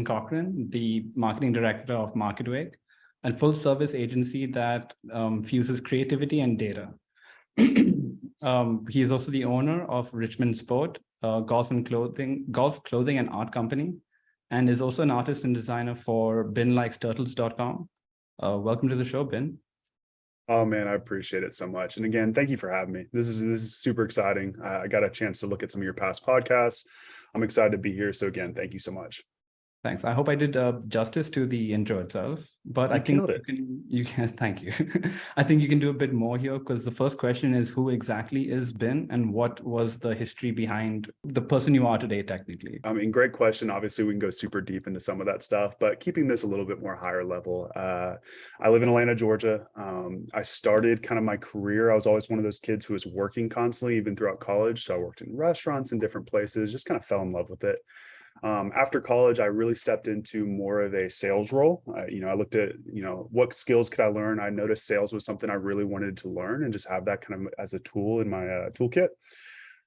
Cochran, the Marketing Director of Marketwake, a full-service agency that fuses creativity and data. He is also the owner of Richmond Sport, golf clothing and art company, and is also an artist and designer for binlikesturtles.com. Welcome to the show, Bin. Oh man, I appreciate it so much. And again, thank you for having me. This is super exciting. I got a chance to look at some of your past podcasts. I'm excited to be here. So again, thank you so much. Thanks. I hope I did justice to the intro itself, but I think you can, thank you. I think you can do a bit more here, because the first question is, who exactly is Bin and what was the history behind the person you are today, technically? I mean, great question. Obviously, we can go super deep into some of that stuff, but keeping this a little bit more higher level. I live in Atlanta, Georgia. I started kind of my career. I was always one of those kids who was working constantly, even throughout college. So I worked in restaurants in different places, just kind of fell in love with it. After college, I really stepped into more of a sales role. I looked at, what skills could I learn? I noticed sales was something I really wanted to learn and just have that kind of as a tool in my toolkit.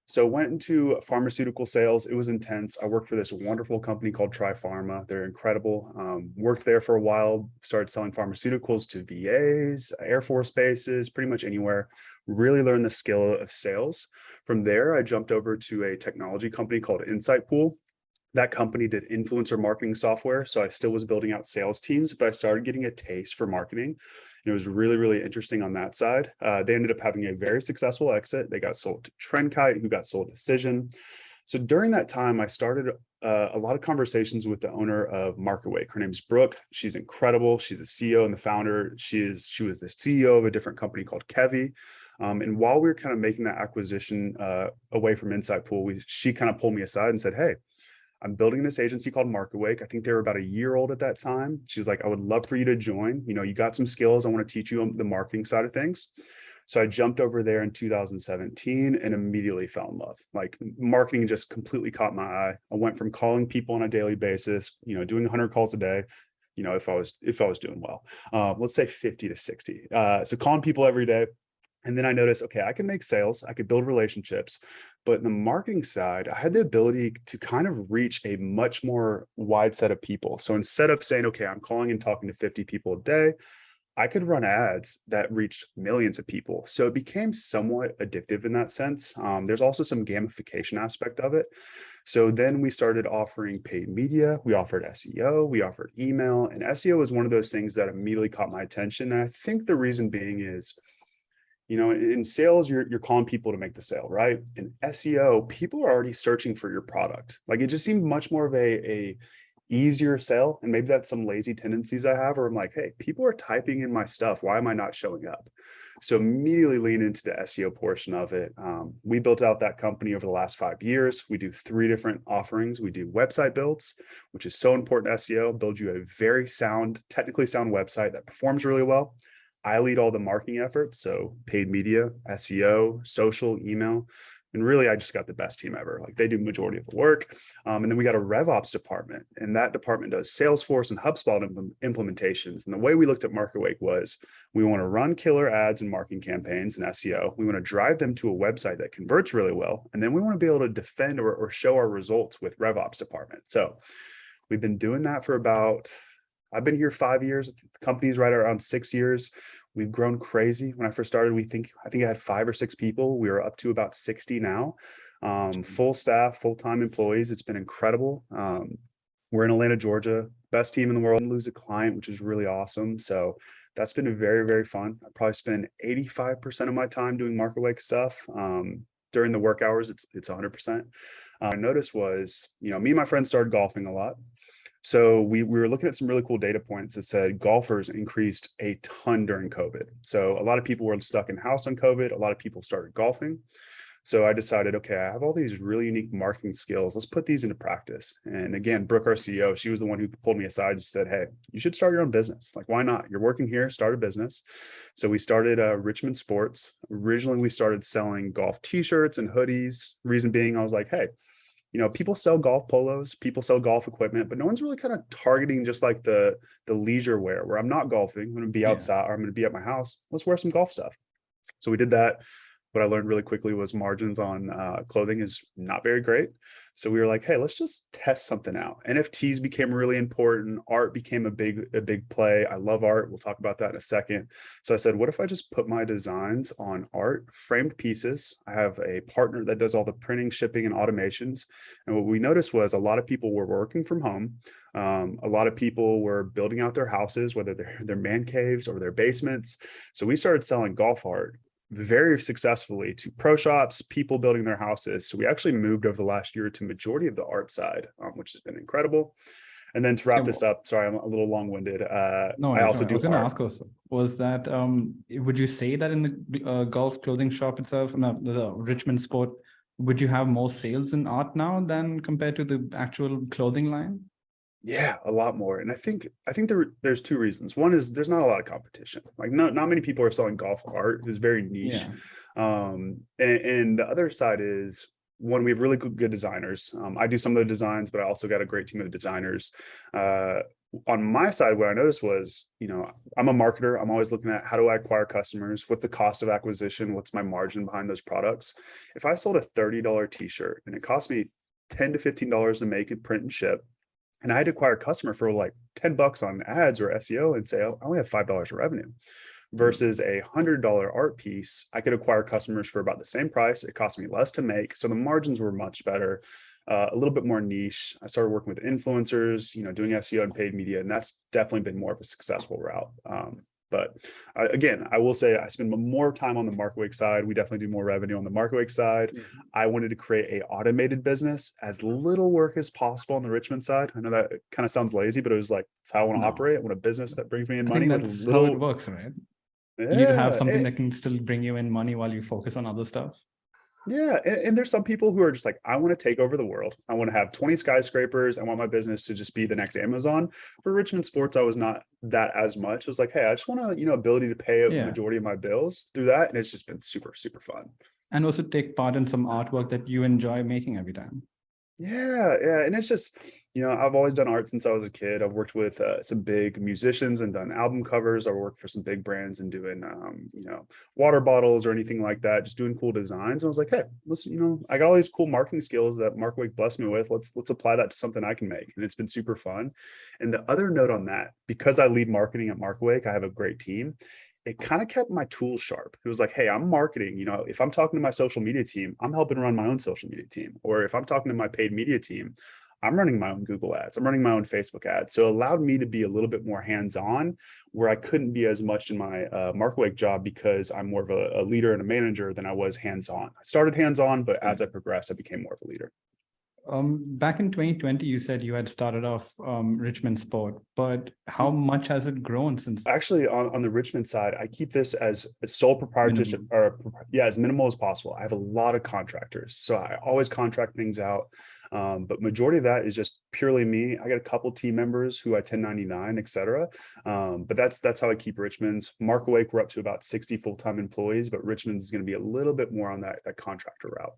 So went into pharmaceutical sales. It was intense. I worked for this wonderful company called Tri-Pharma. They're incredible. Worked there for a while, started selling pharmaceuticals to VAs, Air Force bases, pretty much anywhere. Really learned the skill of sales. From there, I jumped over to a technology company called Insightpool. That company did influencer marketing software. So I still was building out sales teams, but I started getting a taste for marketing. And it was really, really interesting on that side. They ended up having a very successful exit. They got sold to Trendkite, who got sold to Cision. So during that time, I started a lot of conversations with the owner of Marketwake. Her name's Brooke. She's incredible. She's the CEO and the founder. She was the CEO of a different company called Kevi. And while we were kind of making that acquisition away from Insightpool, she kind of pulled me aside and said, "Hey, I'm building this agency called Marketwake. I think they were about a year old at that time." She's like, "I would love for you to join. You got some skills. I want to teach you on the marketing side of things." So I jumped over there in 2017 and immediately fell in love. Like, marketing just completely caught my eye. I went from calling people on a daily basis, doing 100 calls a day, if I was doing well, let's say 50 to 60. So calling people every day. And then I noticed, okay, I can make sales, I could build relationships, but in the marketing side, I had the ability to kind of reach a much more wide set of people. So instead of saying, okay, I'm calling and talking to 50 people a day, I could run ads that reached millions of people. So it became somewhat addictive in that sense. There's also some gamification aspect of it. So then we started offering paid media. We offered SEO, we offered email, and SEO was one of those things that immediately caught my attention. And I think the reason being is, in sales, you're calling people to make the sale, right? In SEO, people are already searching for your product. Like, it just seemed much more of a easier sell. And maybe that's some lazy tendencies I have, where I'm like, hey, people are typing in my stuff. Why am I not showing up? So immediately lean into the SEO portion of it. We built out that company over the last 5 years. We do 3 different offerings. We do website builds, which is so important to SEO, build you a very technically sound website that performs really well. I lead all the marketing efforts, so paid media, SEO, social, email, and really I just got the best team ever. Like, they do majority of the work. And then we got a RevOps department, and that department does Salesforce and HubSpot implementations. And the way we looked at Marketwake was, we want to run killer ads and marketing campaigns and SEO. We want to drive them to a website that converts really well. And then we want to be able to defend or show our results with RevOps department. So we've been doing that for I've been here 5 years. The company's right around 6 years. We've grown crazy. When I first started, I think I had 5 or 6 people. We are up to about 60 now. Full staff, full-time employees. It's been incredible. We're in Atlanta, Georgia, best team in the world. Lose a client, which is really awesome. So that's been very, very fun. I probably spend 85% of my time doing Marketwake stuff. During the work hours, it's 100%. I noticed was, me and my friends started golfing a lot. So we were looking at some really cool data points that said golfers increased a ton during COVID. So a lot of people were stuck in house on COVID. A lot of people started golfing. So I decided, okay, I have all these really unique marketing skills. Let's put these into practice. And again, Brooke, our CEO, she was the one who pulled me aside and said, hey, you should start your own business. Like, why not? You're working here, start a business. So we started Richmans Sports. Originally, we started selling golf t-shirts and hoodies. Reason being, I was like, hey, people sell golf polos, people sell golf equipment, but no one's really kind of targeting just like the leisure wear, where I'm not golfing, I'm going to be outside, or I'm going to be at my house. Let's wear some golf stuff. So we did that. what I learned really quickly was margins on clothing is not very great. So we were like, hey, let's just test something out. NFTs became really important. Art became a big play. I love art. We'll talk about that in a second. So I said, what if I just put my designs on art, framed pieces? I have a partner that does all the printing, shipping, and automations. And what we noticed was a lot of people were working from home. A lot of people were building out their houses, whether they're their man caves or their basements. So we started selling golf art very successfully to pro shops, people building their houses. So we actually moved over the last year to majority of the art side, which has been incredible. And then to wrap this up, sorry, I'm a little long-winded. No, I also I was going to art. ask also, was that, would you say that in the golf clothing shop itself, no, the Richmond Sport, would you have more sales in art now than compared to the actual clothing line? Yeah, a lot more. And I think there's two reasons. One is there's not a lot of competition. Like not many people are selling golf art. It's very niche. Yeah. And the other side is one, we have really good designers. I do some of the designs, but I also got a great team of designers. On my side, what I noticed was, I'm a marketer. I'm always looking at how do I acquire customers? What's the cost of acquisition? What's my margin behind those products? If I sold a $30 t-shirt and it cost me $10 to $15 to make and print and ship, and I had to acquire a customer for like $10 on ads or SEO and say, oh, I only have $5 of revenue versus a $100 art piece. I could acquire customers for about the same price. It cost me less to make. So the margins were much better, a little bit more niche. I started working with influencers, doing SEO and paid media, and that's definitely been more of a successful route. But again, I will say I spend more time on the Marketwake side. We definitely do more revenue on the Marketwake side. I wanted to create a automated business, as little work as possible on the Richmond side. I know that kind of sounds lazy, but it was like, it's how I want to operate. I want a business that brings me in money. I think that's how it works, right? You have something that can still bring you in money while you focus on other stuff. Yeah. And there's some people who are just like, I want to take over the world. I want to have 20 skyscrapers. I want my business to just be the next Amazon. For Richmond Sports, I was not that as much. It was like, hey, I just want to, ability to pay a majority of my bills through that. And it's just been super, super fun. And also take part in some artwork that you enjoy making every time. Yeah. And it's just, I've always done art since I was a kid. I've worked with some big musicians and done album covers. I worked for some big brands and doing, water bottles or anything like that, just doing cool designs. And I was like, hey, let's, I got all these cool marketing skills that Marketwake blessed me with. Let's apply that to something I can make. And it's been super fun. And the other note on that, because I lead marketing at Marketwake, I have a great team. It kind of kept my tools sharp. It was like, hey, I'm marketing. If I'm talking to my social media team, I'm helping run my own social media team. Or if I'm talking to my paid media team, I'm running my own Google ads. I'm running my own Facebook ads. So it allowed me to be a little bit more hands-on, where I couldn't be as much in my Marketwake job because I'm more of a leader and a manager than I was hands-on. I started hands-on, but as I progressed, I became more of a leader. Back in 2020, you said you had started off Richmond Sport, but how much has it grown since? Actually, on the Richmond side, I keep this as sole proprietorship, as minimal as possible. I have a lot of contractors, so I always contract things out. But majority of that is just purely me. I got a couple team members who I 1099, et cetera. But that's how I keep Richmond's. Marketwake, we're up to about 60 full-time employees, but Richmond's is going to be a little bit more on that contractor route.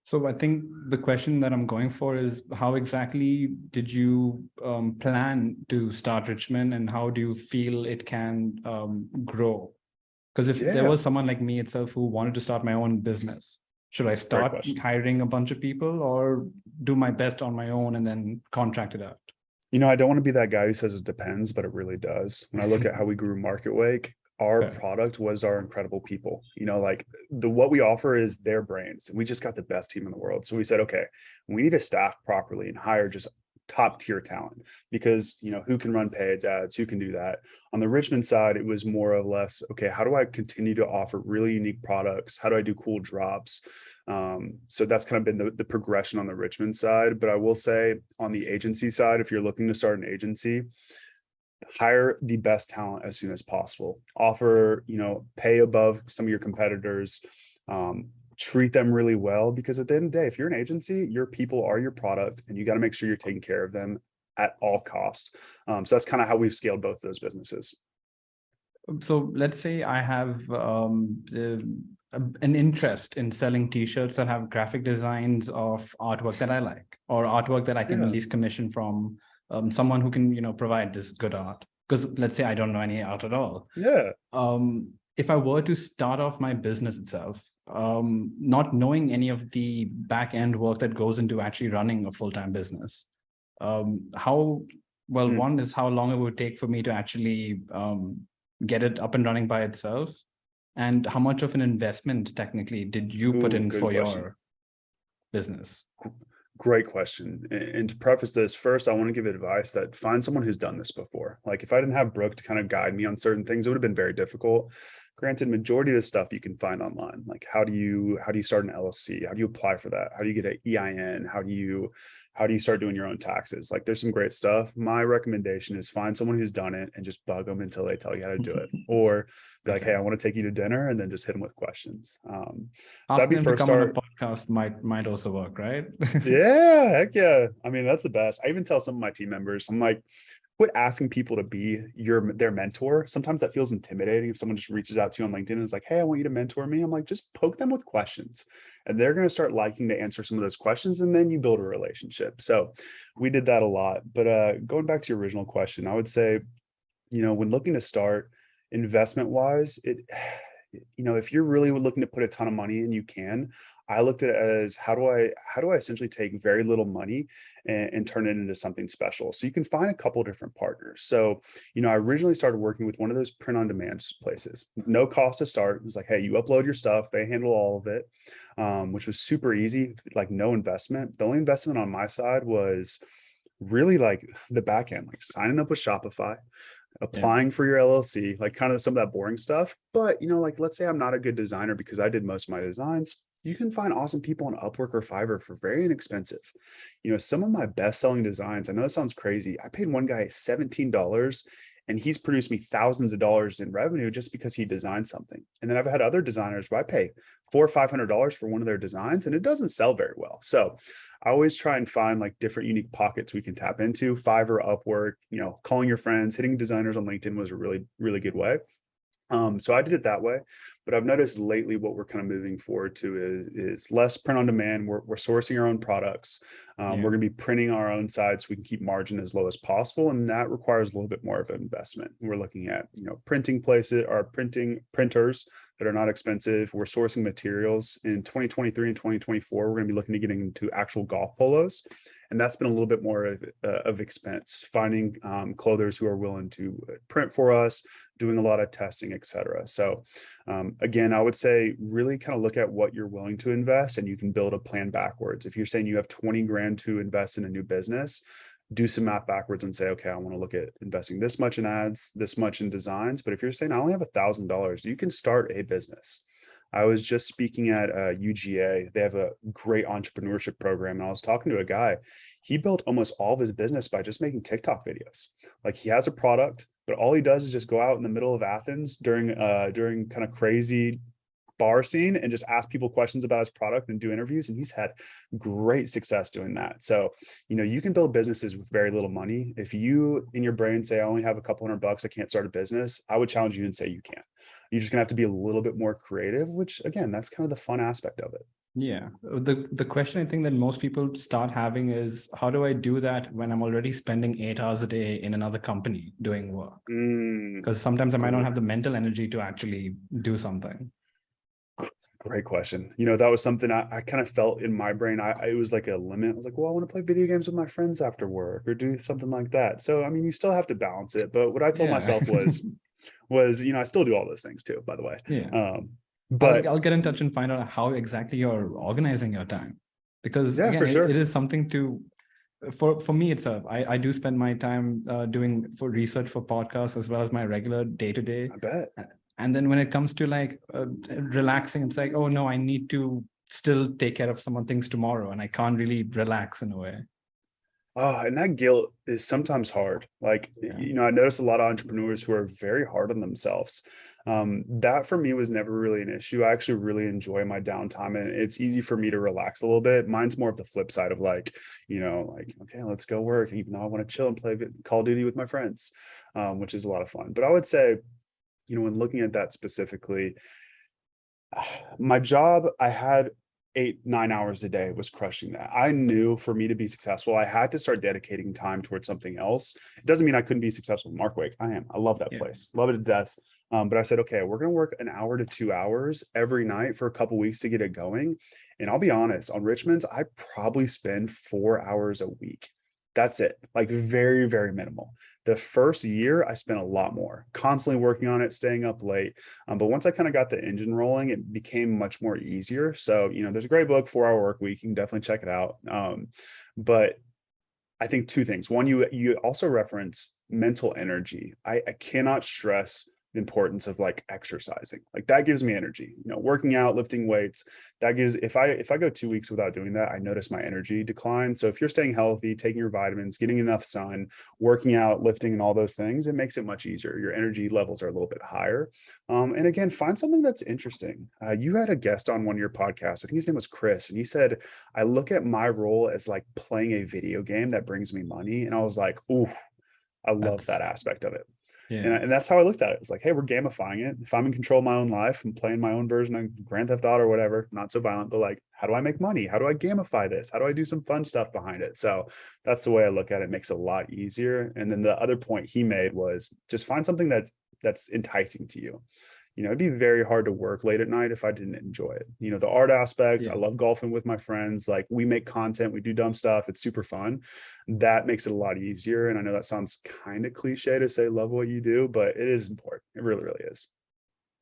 So I think the question that I'm going for is, how exactly did you plan to start Richmond, and how do you feel it can grow? Because if there was someone like me itself who wanted to start my own business, should I start hiring a bunch of people or do my best on my own and then contract it out? I don't want to be that guy who says it depends, but it really does. When I look at how we grew Marketwake, our product was our incredible people. What we offer is their brains. We just got the best team in the world. So we said, okay, we need to staff properly and hire just top tier talent, because who can run paid ads, who can do that. On the Richmond side, it was more or less, okay, how do I continue to offer really unique products? How do I do cool drops? So that's kind of been the progression on the Richmond side. But I will say on the agency side, if you're looking to start an agency, hire the best talent as soon as possible. Offer, pay above some of your competitors. Treat them really well, because at the end of the day, if you're an agency, your people are your product, and you got to make sure you're taking care of them at all costs. So that's kind of how we've scaled both those businesses. So let's say I have an interest in selling t-shirts that have graphic designs of artwork that I like, or artwork that I can at least commission from someone who can, provide this good art. Because let's say I don't know any art at all. if I were to start off my business itself, not knowing any of the back end work that goes into actually running a full-time business, one is how long it would take for me to actually get it up and running by itself, and how much of an investment technically did you put in for your business? Great question. And to preface this, first, I want to give advice that find someone who's done this before. Like if I didn't have Brooke to kind of guide me on certain things, it would have been very difficult. Granted, majority of the stuff you can find online. Like how do you start an LLC? How do you apply for that? How do you get an EIN? How do you start doing your own taxes? Like there's some great stuff. My recommendation is find someone who's done it and just bug them until they tell you how to do it. Or be like, hey, I want to take you to dinner, and then just hit them with questions. So that'd be first start. On a podcast might also work, right? Yeah, heck yeah. I mean, that's the best. I even tell some of my team members, I'm like, quit asking people to be their mentor. Sometimes that feels intimidating. If someone just reaches out to you on LinkedIn and is like, hey, I want you to mentor me. I'm like, just poke them with questions, and they're going to start liking to answer some of those questions. And then you build a relationship. So we did that a lot. But going back to your original question, I would say, when looking to start investment wise, if you're really looking to put a ton of money in, you can. I looked at it as how do I essentially take very little money and turn it into something special. So you can find a couple of different partners. So, I originally started working with one of those print on demand places, no cost to start. It was like, hey, you upload your stuff, they handle all of it, which was super easy, like no investment. The only investment on my side was really like the back end, like signing up with Shopify, applying for your LLC, like kind of some of that boring stuff. But, like, let's say I'm not a good designer because I did most of my designs. You can find awesome people on Upwork or Fiverr for very inexpensive. Some of my best-selling designs, I know that sounds crazy. I paid one guy $17 and he's produced me thousands of dollars in revenue just because he designed something. And then I've had other designers where I pay $400 or $500 for one of their designs and it doesn't sell very well. So I always try and find like different unique pockets we can tap into. Fiverr, Upwork, calling your friends, hitting designers on LinkedIn was a really, really good way. So I did it that way, but I've noticed lately what we're kind of moving forward to is less print on demand. We're sourcing our own products. We're going to be printing our own sites so we can keep margin as low as possible, and that requires a little bit more of an investment. We're looking at printing places, or printers that are not expensive. We're sourcing materials in 2023 and 2024. We're going to be looking to getting into actual golf polos. And that's been a little bit more of expense, finding clothers who are willing to print for us, doing a lot of testing, et cetera. So again, I would say really kind of look at what you're willing to invest, and you can build a plan backwards. If you're saying you have 20 grand to invest in a new business, do some math backwards and say, okay, I want to look at investing this much in ads, this much in designs. But if you're saying I only have $1,000, you can start a business. I was just speaking at UGA. They have a great entrepreneurship program. And I was talking to a guy. He built almost all of his business by just making TikTok videos. Like he has a product, but all he does is just go out in the middle of Athens during kind of crazy bar scene and just ask people questions about his product and do interviews. And he's had great success doing that. So, you can build businesses with very little money. If you in your brain say, I only have a couple $100, I can't start a business, I would challenge you and say you can. You're just gonna have to be a little bit more creative, which again, that's kind of the fun aspect of it. Yeah. The question I think that most people start having is, how do I do that when I'm already spending 8 hours a day in another company doing work? Because sometimes I might not have the mental energy to actually do something. Great question. That was something I kind of felt in my brain. It was like a limit. I was like, well, I want to play video games with my friends after work or do something like that. So, I mean, you still have to balance it. But what I told myself was, I still do all those things too, by the way. Yeah. But I'll get in touch and find out how exactly you're organizing your time. Because again, it is something for me, I do spend my time doing for research for podcasts as well as my regular day-to-day. I bet. And then when it comes to like relaxing, it's like, oh no, I need to still take care of some things tomorrow, and I can't really relax in a way. And that guilt is sometimes hard. Like, I notice a lot of entrepreneurs who are very hard on themselves. That for me was never really an issue. I actually really enjoy my downtime, and it's easy for me to relax a little bit. Mine's more of the flip side of like, okay, let's go work, even though I want to chill and play Call of Duty with my friends, which is a lot of fun. But I would say, when looking at that specifically, my job, I had 8-9 hours a day was crushing that. I knew for me to be successful, I had to start dedicating time towards something else. It doesn't mean I couldn't be successful in Marketwake. I am. I love that place. Love it to death. But I said, okay, we're going to work 1 hour to 2 hours every night for a couple of weeks to get it going. And I'll be honest, on Richmond's, I probably spend 4 hours a week. That's it. Like very, very minimal. The first year, I spent a lot more, constantly working on it, staying up late. But once I kind of got the engine rolling, it became much more easier. So, there's a great book, 4 Hour Work Week. You can definitely check it out. But I think two things. One, you also reference mental energy. I cannot stress the importance of like exercising. Like that gives me energy. Working out, lifting weights, that gives, if I go 2 weeks without doing that, I notice my energy decline. So if you're staying healthy, taking your vitamins, getting enough sun, working out, lifting, and all those things, it makes it much easier. Your energy levels are a little bit higher. And again, find something that's interesting. You had a guest on one of your podcasts. I think his name was Chris, and he said, I look at my role as like playing a video game that brings me money. And I was like, ooh, I love that aspect of it. Yeah. And that's how I looked at it. It's like, hey, we're gamifying it. If I'm in control of my own life, I'm playing my own version of Grand Theft Auto or whatever, not so violent, but like, how do I make money? How do I gamify this? How do I do some fun stuff behind it? So that's the way I look at it. It makes it a lot easier. And then the other point he made was just find something that's enticing to you. It'd be very hard to work late at night if I didn't enjoy it. The art aspect, I love golfing with my friends. Like we make content, we do dumb stuff. It's super fun. That makes it a lot easier. And I know that sounds kind of cliche to say love what you do, but it is important. It really, really is.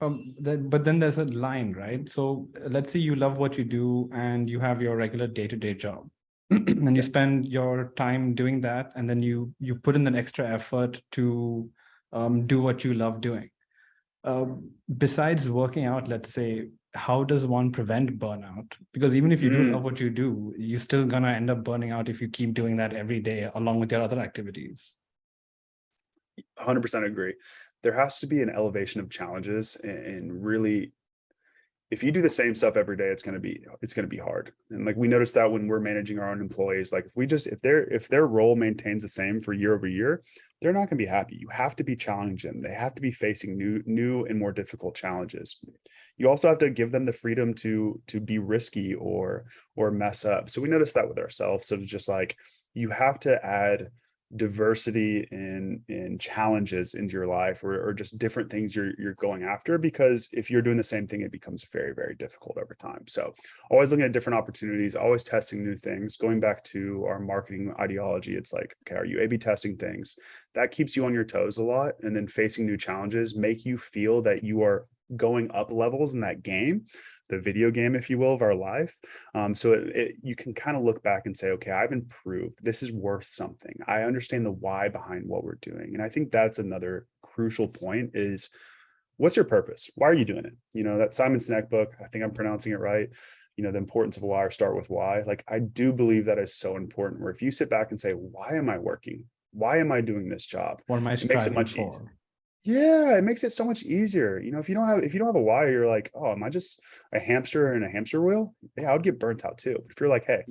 But then there's a line, right? So let's say you love what you do and you have your regular day-to-day job. And you spend your time doing that, and then you put in an extra effort to do what you love doing. Besides working out, let's say, how does one prevent burnout? Because even if you do love what you do, you're still gonna end up burning out if you keep doing that every day along with your other activities. 100% agree. There has to be an elevation of challenges, and really, if you do the same stuff every day, it's going to be hard. And like we notice that when we're managing our own employees, like if their role maintains the same for year over year, they're not going to be happy. You have to be challenging them. They have to be facing new and more difficult challenges. You also have to give them the freedom to be risky or mess up. So we notice that with ourselves. So it's just like you have to add diversity in challenges into your life, or just different things you're going after, because if you're doing the same thing, it becomes very, very difficult over time. So always looking at different opportunities, always testing new things. Going back to our marketing ideology, it's like, okay, are you A/B testing things? That keeps you on your toes a lot, and then facing new challenges make you feel that you are going up levels in that game, the video game, if you will, of our life. So you can kind of look back and say, okay, I've improved. This is worth something. I understand the why behind what we're doing. And I think that's another crucial point is, what's your purpose? Why are you doing it? That Simon Sinek book, I think I'm pronouncing it right. The importance of why, or start with why. Like, I do believe that is so important, where if you sit back and say, why am I working? Why am I doing this job? What am I striving for? Yeah, it makes it so much easier. If you don't have a why, you're like, oh, am I just a hamster in a hamster wheel? Yeah, I would get burnt out too. But if you're like, hey,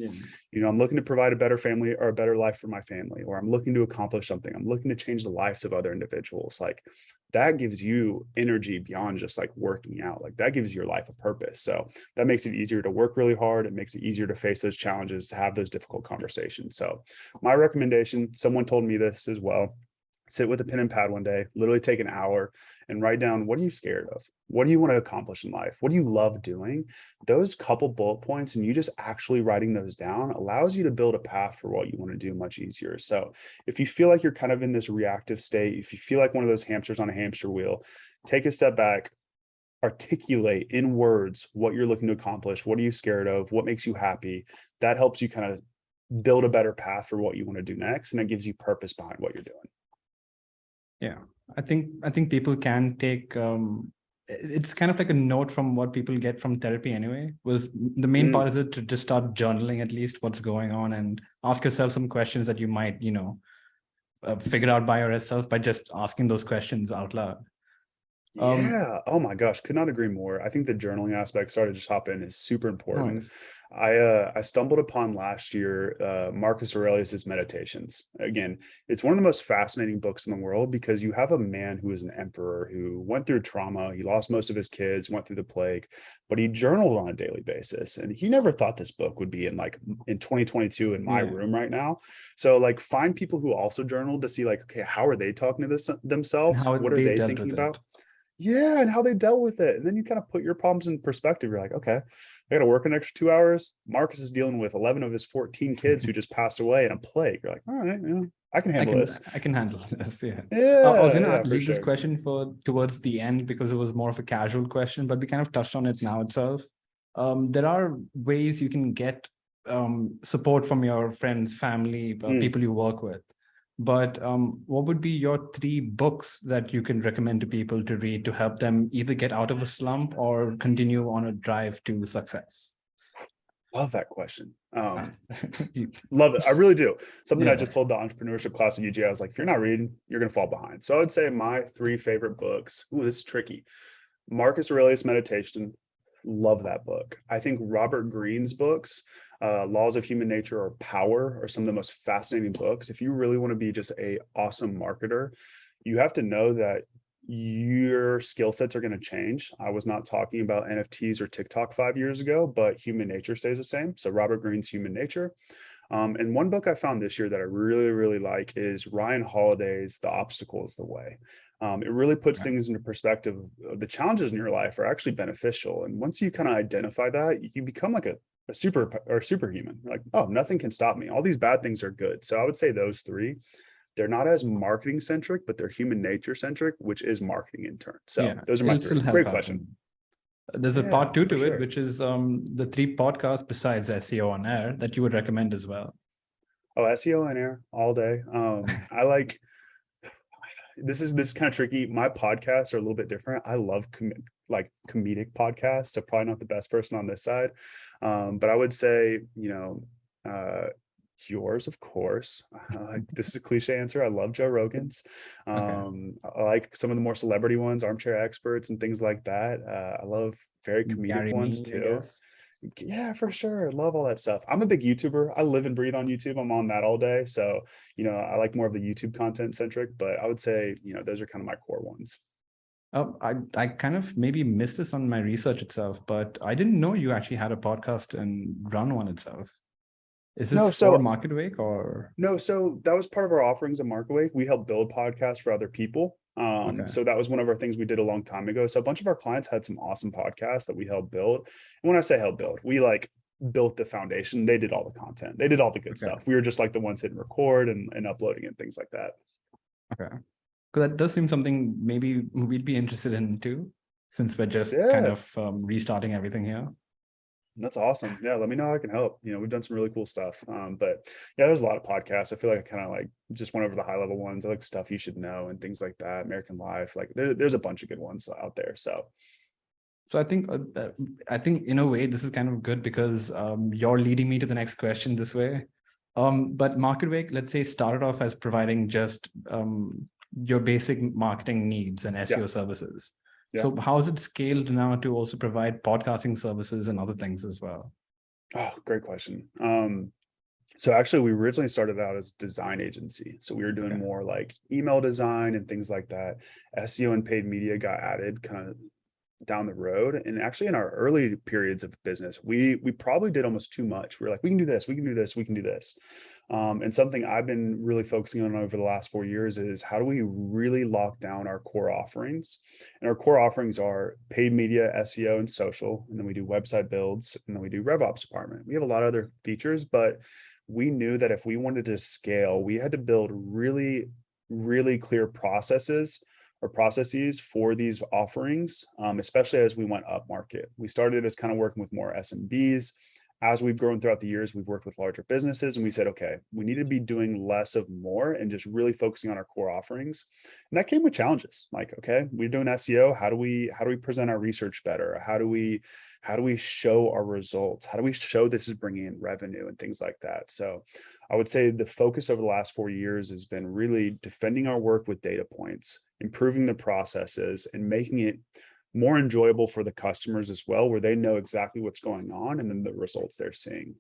I'm looking to provide a better family or a better life for my family, or I'm looking to accomplish something, I'm looking to change the lives of other individuals, like that gives you energy beyond just like working out. Like that gives your life a purpose. So that makes it easier to work really hard. It makes it easier to face those challenges, to have those difficult conversations. So my recommendation, someone told me this as well, sit with a pen and pad one day, literally take an hour and write down, what are you scared of? What do you want to accomplish in life? What do you love doing? Those couple bullet points, and you just actually writing those down allows you to build a path for what you want to do much easier. So if you feel like you're kind of in this reactive state, if you feel like one of those hamsters on a hamster wheel, take a step back, articulate in words what you're looking to accomplish. What are you scared of? What makes you happy? That helps you kind of build a better path for what you want to do next. And it gives you purpose behind what you're doing. Yeah, I think people can take it's kind of like a note from what people get from therapy anyway. Was the main part is it to just start journaling at least what's going on, and ask yourself some questions that you might figure out by yourself by just asking those questions out loud. Yeah. Oh my gosh, could not agree more. I think the journaling aspect, sorry to just hop in, is super important. Nice. I stumbled upon last year Marcus Aurelius's Meditations. Again, it's one of the most fascinating books in the world because you have a man who is an emperor who went through trauma. He lost most of his kids, went through the plague, but he journaled on a daily basis. And he never thought this book would be in 2022 in my Yeah. room right now. So like find people who also journaled to see like, okay, how are they talking to And themselves? how What are they they dealt thinking with it. about? Yeah, and how they dealt with it. And then you kind of put your problems in perspective. You're like, okay, I got to work an extra 2 hours. Marcus is dealing with 11 of his 14 kids who just passed away in a plague. You're like, all right, yeah, I can handle this. I can handle this. Yeah. I was Yeah, gonna yeah, for leave this sure. question for towards the end because it was more of a casual question, but we kind of touched on it now itself. There are ways you can get support from your friends, family, Mm. people you work with. But what would be your 3 books that you can recommend to people to read to help them either get out of a slump or continue on a drive to success? Love that question. You- Love it. I really do. Something I yeah. just told the entrepreneurship class at UGA. I was like, if you're not reading, you're going to fall behind. So I would say my 3 favorite books. Ooh, this is tricky. Marcus Aurelius Meditation. Love that book. I think Robert Greene's books, Laws of Human Nature or Power, are some of the most fascinating books. If you really want to be just a awesome marketer, you have to know that your skill sets are going to change. I was not talking about NFTs or TikTok 5 years ago, but human nature stays the same. So Robert Greene's Human Nature. And one book I found this year that I really, really like is Ryan Holiday's The Obstacle is the Way. It really puts things into perspective. The challenges in your life are actually beneficial. And once you kind of identify that, you become like a superhuman. You're like, oh, nothing can stop me. All these bad things are good. So I would say those 3. They're not as marketing centric, but they're human nature centric, which is marketing in turn. So Yeah, those are my it'll 3. still help Great out. question. There's a Yeah, part 2 for to it, sure. which is the 3 podcasts besides SEO on air that you would recommend as well. Oh, SEO on air all day. I like this is kind of tricky. My podcasts are a little bit different. I love comedic podcasts, so probably not the best person on this side. But I would say, yours, of course. This is a cliche answer. I love Joe Rogan's. Okay. I like some of the more celebrity ones, Armchair Experts and things like that. I love very comedic Gary ones Me, I too. guess. Yeah, for sure. Love all that stuff. I'm a big YouTuber. I live and breathe on YouTube. I'm on that all day. So, I like more of the YouTube content centric, but I would say, those are kind of my core ones. I kind of maybe missed this on my research itself, but I didn't know you actually had a podcast and run one itself. Is this No, for so Marketwake or? No, so that was part of our offerings at Marketwake. We help build podcasts for other people. Okay. So that was one of our things we did a long time ago. So a bunch of our clients had some awesome podcasts that we helped build. And when I say help build, we built the foundation. They did all the content. They did all the good Okay. stuff. We were just like the ones hitting record and uploading and things like that. Okay. Because that does seem something maybe we'd be interested in too, since we're just kind Yeah, of restarting everything here. that's awesome. Yeah, let me know how I can help. We've done some really cool stuff. But yeah, there's a lot of podcasts. I feel like I kind of like just went over the high level ones. I like stuff you should know and things like that. American Life, like there's a bunch of good ones out there. So So I think in a way this is kind of good because you're leading me to the next question this way. But Marketwake, let's say, started off as providing just your basic marketing needs and SEO yeah, services. yeah. So how is it scaled now to also provide podcasting services and other things as well? Oh, great question. So actually we originally started out as a design agency. So we were doing Okay. more like email design and things like that. SEO and paid media got added kind of down the road. And actually in our early periods of business, we probably did almost too much. We are like, we can do this, we can do this, we can do this. And something I've been really focusing on over the last 4 years is how do we really lock down our core offerings? And our core offerings are paid media, SEO, and social. And then we do website builds, and then we do RevOps department. We have a lot of other features, but we knew that if we wanted to scale, we had to build really, really clear processes for these offerings, especially as we went up market. We started as kind of working with more SMBs. as we've grown throughout the years, we've worked with larger businesses, and we said, okay, we need to be doing less of more and just really focusing on our core offerings. And that came with challenges. Like, okay, we're doing SEO. How do we present our research better? How do we show our results? How do we show this is bringing in revenue and things like that? So I would say the focus over the last 4 years has been really defending our work with data points, improving the processes, and making it more enjoyable for the customers as well, where they know exactly what's going on and then the results they're seeing.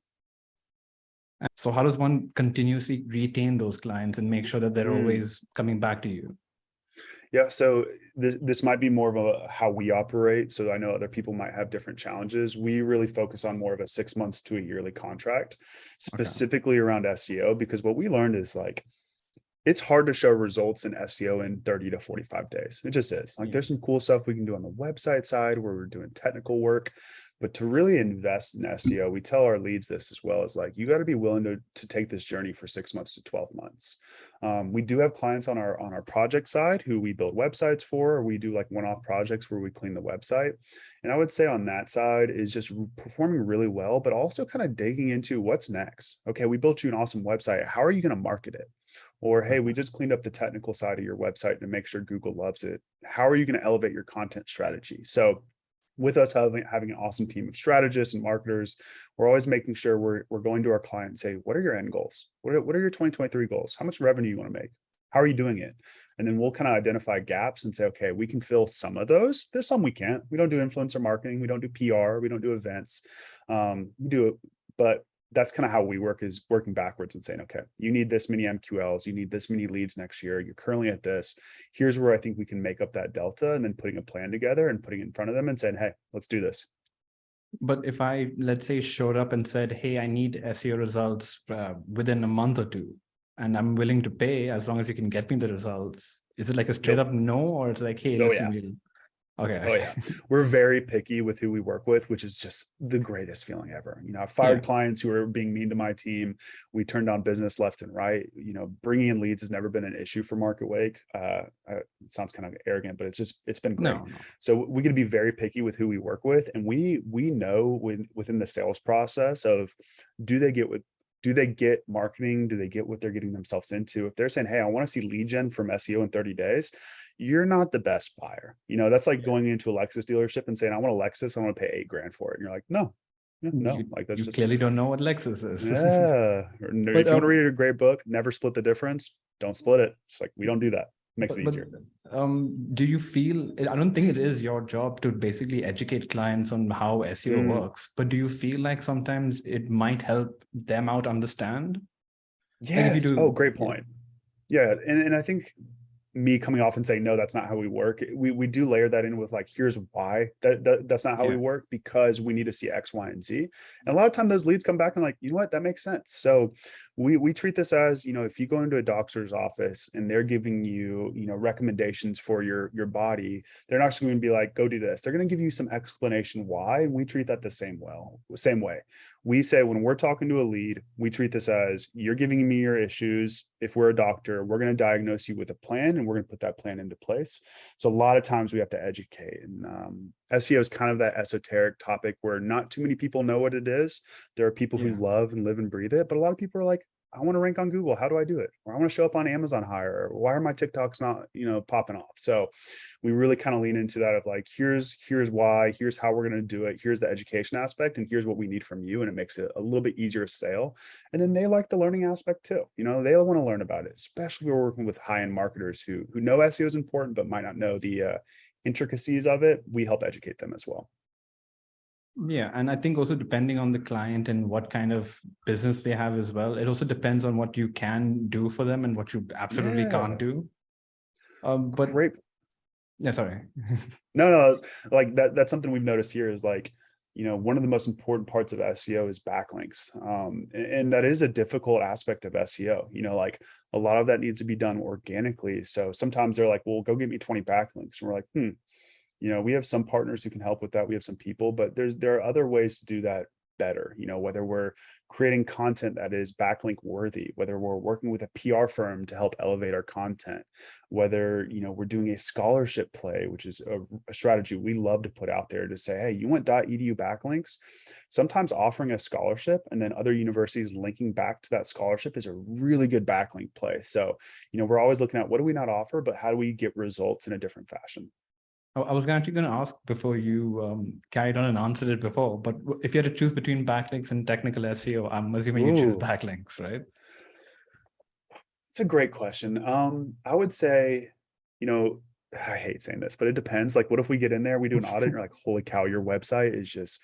So how does one continuously retain those clients and make sure that they're always coming back to you? Yeah, so this might be more of a how we operate. So I know other people might have different challenges. We really focus on more of a 6 months to a yearly contract, specifically around SEO, because what we learned is like, it's hard to show results in SEO in 30 to 45 days. It just is. Like, there's some cool stuff we can do on the website side where we're doing technical work, but to really invest in SEO, we tell our leads this as well, is like, you got to be willing to take this journey for 6 months to 12 months. We do have clients on our project side who we build websites for, or we do like one-off projects where we clean the website. And I would say on that side is just performing really well, but also kind of digging into what's next. Okay, we built you an awesome website. How are you going to market it? Or, hey, we just cleaned up the technical side of your website to make sure Google loves it. How are you going to elevate your content strategy? So with us having an awesome team of strategists and marketers, we're always making sure we're going to our client and say, what are your end goals? What are your 2023 goals? How much revenue you want to make? How are you doing it? And then we'll kind of identify gaps and say, okay, we can fill some of those. There's some we can't. We don't do influencer marketing. We don't do PR. We don't do events. We do it, but that's kind of how we work, is working backwards and saying, okay, you need this many MQLs, you need this many leads next year. You're currently at this. Here's where I think we can make up that delta, and then putting a plan together and putting it in front of them and saying, hey, let's do this. But if I, let's say, showed up and said, hey, I need SEO results within a month or two, and I'm willing to pay as long as you can get me the results, is it like a straight up no, or it's like, hey, listen, okay. Oh yeah. We're very picky with who we work with, which is just the greatest feeling ever. I've fired clients who are being mean to my team. We turned down business left and right. Bringing in leads has never been an issue for Marketwake. It sounds kind of arrogant, but it's been great. No. So we got to be very picky with who we work with. And we know within the sales process of, do they get marketing? Do they get what they're getting themselves into? If they're saying, hey, I want to see lead gen from SEO in 30 days, you're not the best buyer. That's like going into a Lexus dealership and saying, I want a Lexus, I want to pay $8,000 for it. And you're like, no, like that's you just clearly don't know what Lexus is. Yeah. But, if you want to read a great book, Never Split the Difference, don't split it. It's like, we don't do that. Makes it easier. Do you feel, I don't think it is your job to basically educate clients on how SEO works, but do you feel like sometimes it might help them out understand? Yeah. Like oh, great point. Yeah. And I think me coming off and saying, no, that's not how we work. We do layer that in with like, here's why that's not how we work, because we need to see X, Y, and Z. And a lot of time those leads come back and like, you know what, that makes sense. So we treat this as, if you go into a doctor's office and they're giving you, recommendations for your body, they're not just going to be like, go do this. They're going to give you some explanation why. And we treat that the same way. We say, when we're talking to a lead, we treat this as, you're giving me your issues. If we're a doctor, we're going to diagnose you with a plan, and we're going to put that plan into place. So a lot of times we have to educate, and SEO is kind of that esoteric topic where not too many people know what it is. There are people who love and live and breathe it, but a lot of people are like, I want to rank on Google. How do I do it? Or I want to show up on Amazon higher. Or why are my TikToks not, popping off? So we really kind of lean into that of like, here's why, here's how we're going to do it. Here's the education aspect, and here's what we need from you. And it makes it a little bit easier to sell. And then they like the learning aspect too. They want to learn about it, especially when we're working with high-end marketers who know SEO is important, but might not know the intricacies of it. We help educate them as well. Yeah. And I think also depending on the client and what kind of business they have as well, it also depends on what you can do for them and what you absolutely can't do. But great. Yeah, sorry. No, it's like that's something we've noticed here is like, one of the most important parts of SEO is backlinks. And that is a difficult aspect of SEO. Like a lot of that needs to be done organically. So sometimes they're like, well, go get me 20 backlinks. And we're like, we have some partners who can help with that. We have some people, but there are other ways to do that better, whether we're creating content that is backlink worthy, whether we're working with a PR firm to help elevate our content, whether, we're doing a scholarship play, which is a strategy we love to put out there to say, hey, you want .edu backlinks? Sometimes offering a scholarship and then other universities linking back to that scholarship is a really good backlink play. So, we're always looking at what do we not offer, but how do we get results in a different fashion? I was actually going to ask before you carried on and answered it before, but if you had to choose between backlinks and technical SEO, I'm assuming you choose backlinks, right? It's a great question. I would say, I hate saying this, but it depends. Like, what if we get in there, we do an audit, and you're like, holy cow, your website is just,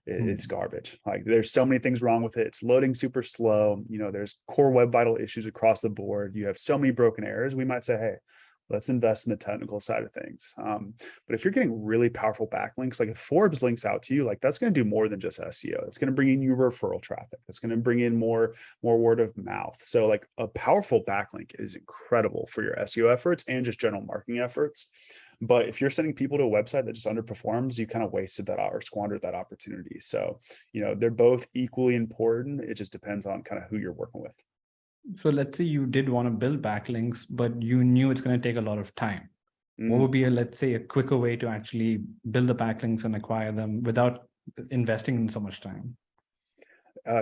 it's garbage. Like, there's so many things wrong with it. It's loading super slow. There's core web vital issues across the board. You have so many broken errors. We might say, hey, let's invest in the technical side of things. But if you're getting really powerful backlinks, like if Forbes links out to you, like that's going to do more than just SEO. It's going to bring in your referral traffic. It's going to bring in more word of mouth. So like a powerful backlink is incredible for your SEO efforts and just general marketing efforts. But if you're sending people to a website that just underperforms, you kind of wasted that or squandered that opportunity. So, they're both equally important. It just depends on kind of who you're working with. So let's say you did want to build backlinks, but you knew it's going to take a lot of time. What would be let's say a quicker way to actually build the backlinks and acquire them without investing in so much time?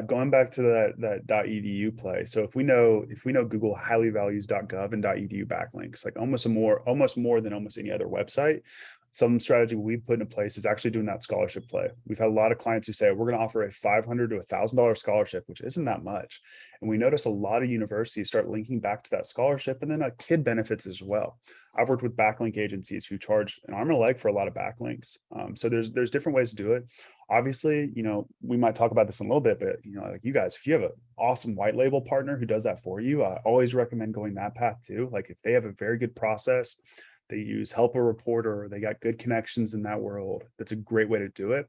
Going back to that .edu play. So if we know Google highly values .gov and .edu backlinks, like almost more than almost any other website, some strategy we've put into place is actually doing that scholarship play. We've had a lot of clients who say, we're going to offer a $500 to $1,000 scholarship, which isn't that much. And we notice a lot of universities start linking back to that scholarship, and then a kid benefits as well. I've worked with backlink agencies who charge an arm and a leg for a lot of backlinks. So there's different ways to do it. Obviously, we might talk about this in a little bit, but like you guys, if you have an awesome white label partner who does that for you, I always recommend going that path too. Like if they have a very good process, they use Helper Reporter, they got good connections in that world, that's a great way to do it.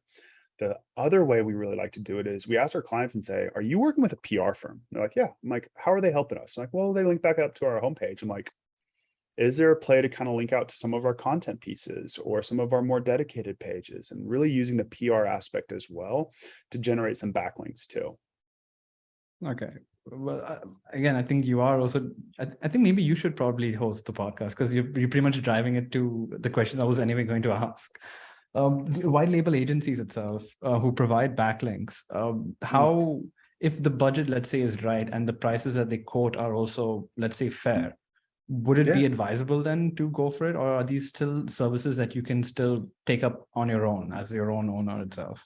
The other way we really like to do it is we ask our clients and say, are you working with a PR firm? They're like, yeah. I'm like, how are they helping us? I'm like, well, they link back up to our homepage. I'm like, is there a play to kind of link out to some of our content pieces or some of our more dedicated pages, and really using the PR aspect as well to generate some backlinks too? Okay. Well, again, I think you are also, I think maybe you should probably host the podcast because you're pretty much driving it to the question I was anyway going to ask. White label agencies itself who provide backlinks, how, if the budget, let's say, is right and the prices that they quote are also, let's say, fair, would it be advisable then to go for it? Or are these still services that you can still take up on your own as your own owner itself?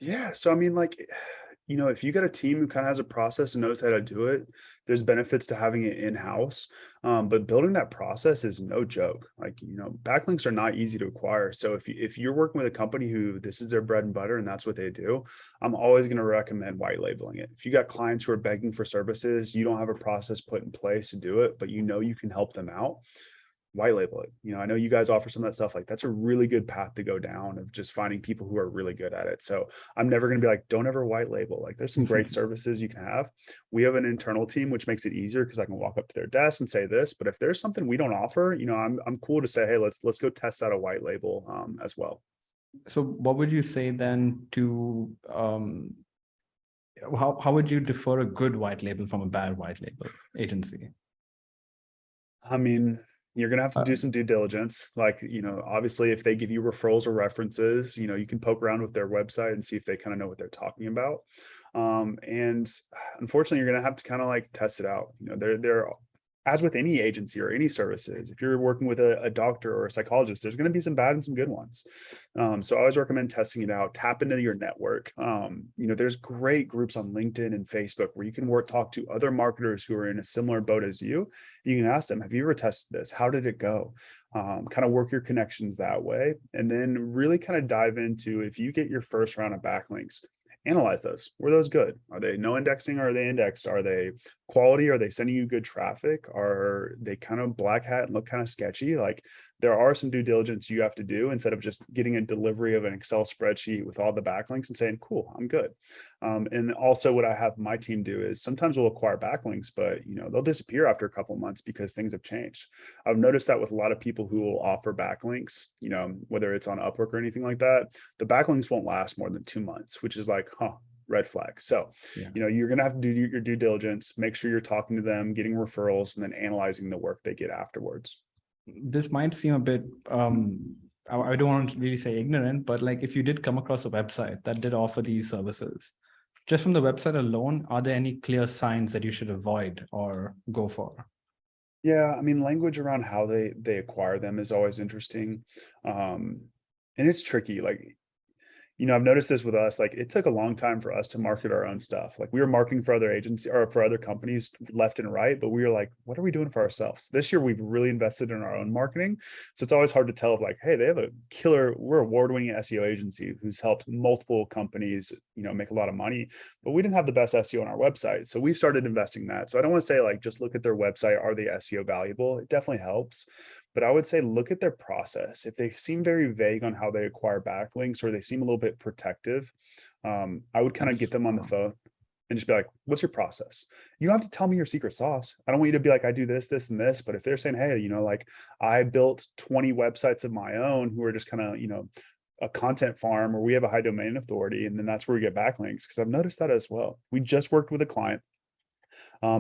Yeah. So, I mean, like, if you got a team who kind of has a process and knows how to do it, there's benefits to having it in-house. But building that process is no joke. Like, backlinks are not easy to acquire. So if you're working with a company who this is their bread and butter and that's what they do, I'm always going to recommend white labeling it. If you got clients who are begging for services, you don't have a process put in place to do it, but you can help them out, white label it. I know you guys offer some of that stuff. Like that's a really good path to go down of just finding people who are really good at it. So I'm never going to be like, don't ever white label. Like there's some great services you can have. We have an internal team, which makes it easier because I can walk up to their desk and say this, but if there's something we don't offer, I'm cool to say, hey, let's go test out a white label as well. So what would you say then to, how would you defer a good white label from a bad white label agency? I mean, you're going to have to do some due diligence. Like, obviously if they give you referrals or references, you can poke around with their website and see if they kind of know what they're talking about. And unfortunately, you're going to have to kind of like test it out. They're as with any agency or any services, if you're working with a doctor or a psychologist, there's going to be some bad and some good ones. So I always recommend testing it out, tap into your network. There's great groups on LinkedIn and Facebook where you can talk to other marketers who are in a similar boat as you. You can ask them, have you ever tested this? How did it go? Kind of work your connections that way. And then really kind of dive into, if you get your first round of backlinks, analyze those. Were those good? Are they no indexing or are they indexed? Are they quality? Are they sending you good traffic? Are they kind of black hat and look kind of sketchy? Like there are some due diligence you have to do instead of just getting a delivery of an Excel spreadsheet with all the backlinks and saying, cool, I'm good. And also what I have my team do is sometimes we'll acquire backlinks, but they'll disappear after a couple of months because things have changed. I've noticed that with a lot of people who will offer backlinks, whether it's on Upwork or anything like that, the backlinks won't last more than 2 months, which is like, red flag. So, you're going to have to do your due diligence, make sure you're talking to them, getting referrals, and then analyzing the work they get afterwards. This might seem a bit, I don't want to really say ignorant, but like if you did come across a website that did offer these services, just from the website alone, are there any clear signs that you should avoid or go for? Yeah, I mean, language around how they acquire them is always interesting. And it's tricky. Like, I've noticed this with us, like it took a long time for us to market our own stuff. Like we were marketing for other agencies or for other companies left and right, but we were like, what are we doing for ourselves? This year, we've really invested in our own marketing. So it's always hard to tell like, hey, they have a we're award-winning SEO agency who's helped multiple companies, make a lot of money, but we didn't have the best SEO on our website. So we started investing in that. So I don't want to say like, just look at their website. Are they SEO valuable? It definitely helps. But I would say look at their process. If they seem very vague on how they acquire backlinks or they seem a little bit protective, I would kind of get them on the phone and just be like, what's your process? You don't have to tell me your secret sauce. I don't want you to be like, I do this, this, and this. But if they're saying, hey, like I built 20 websites of my own who are just kind of, a content farm, or we have a high domain authority, and then that's where we get backlinks. Because I've noticed that as well. We just worked with a client.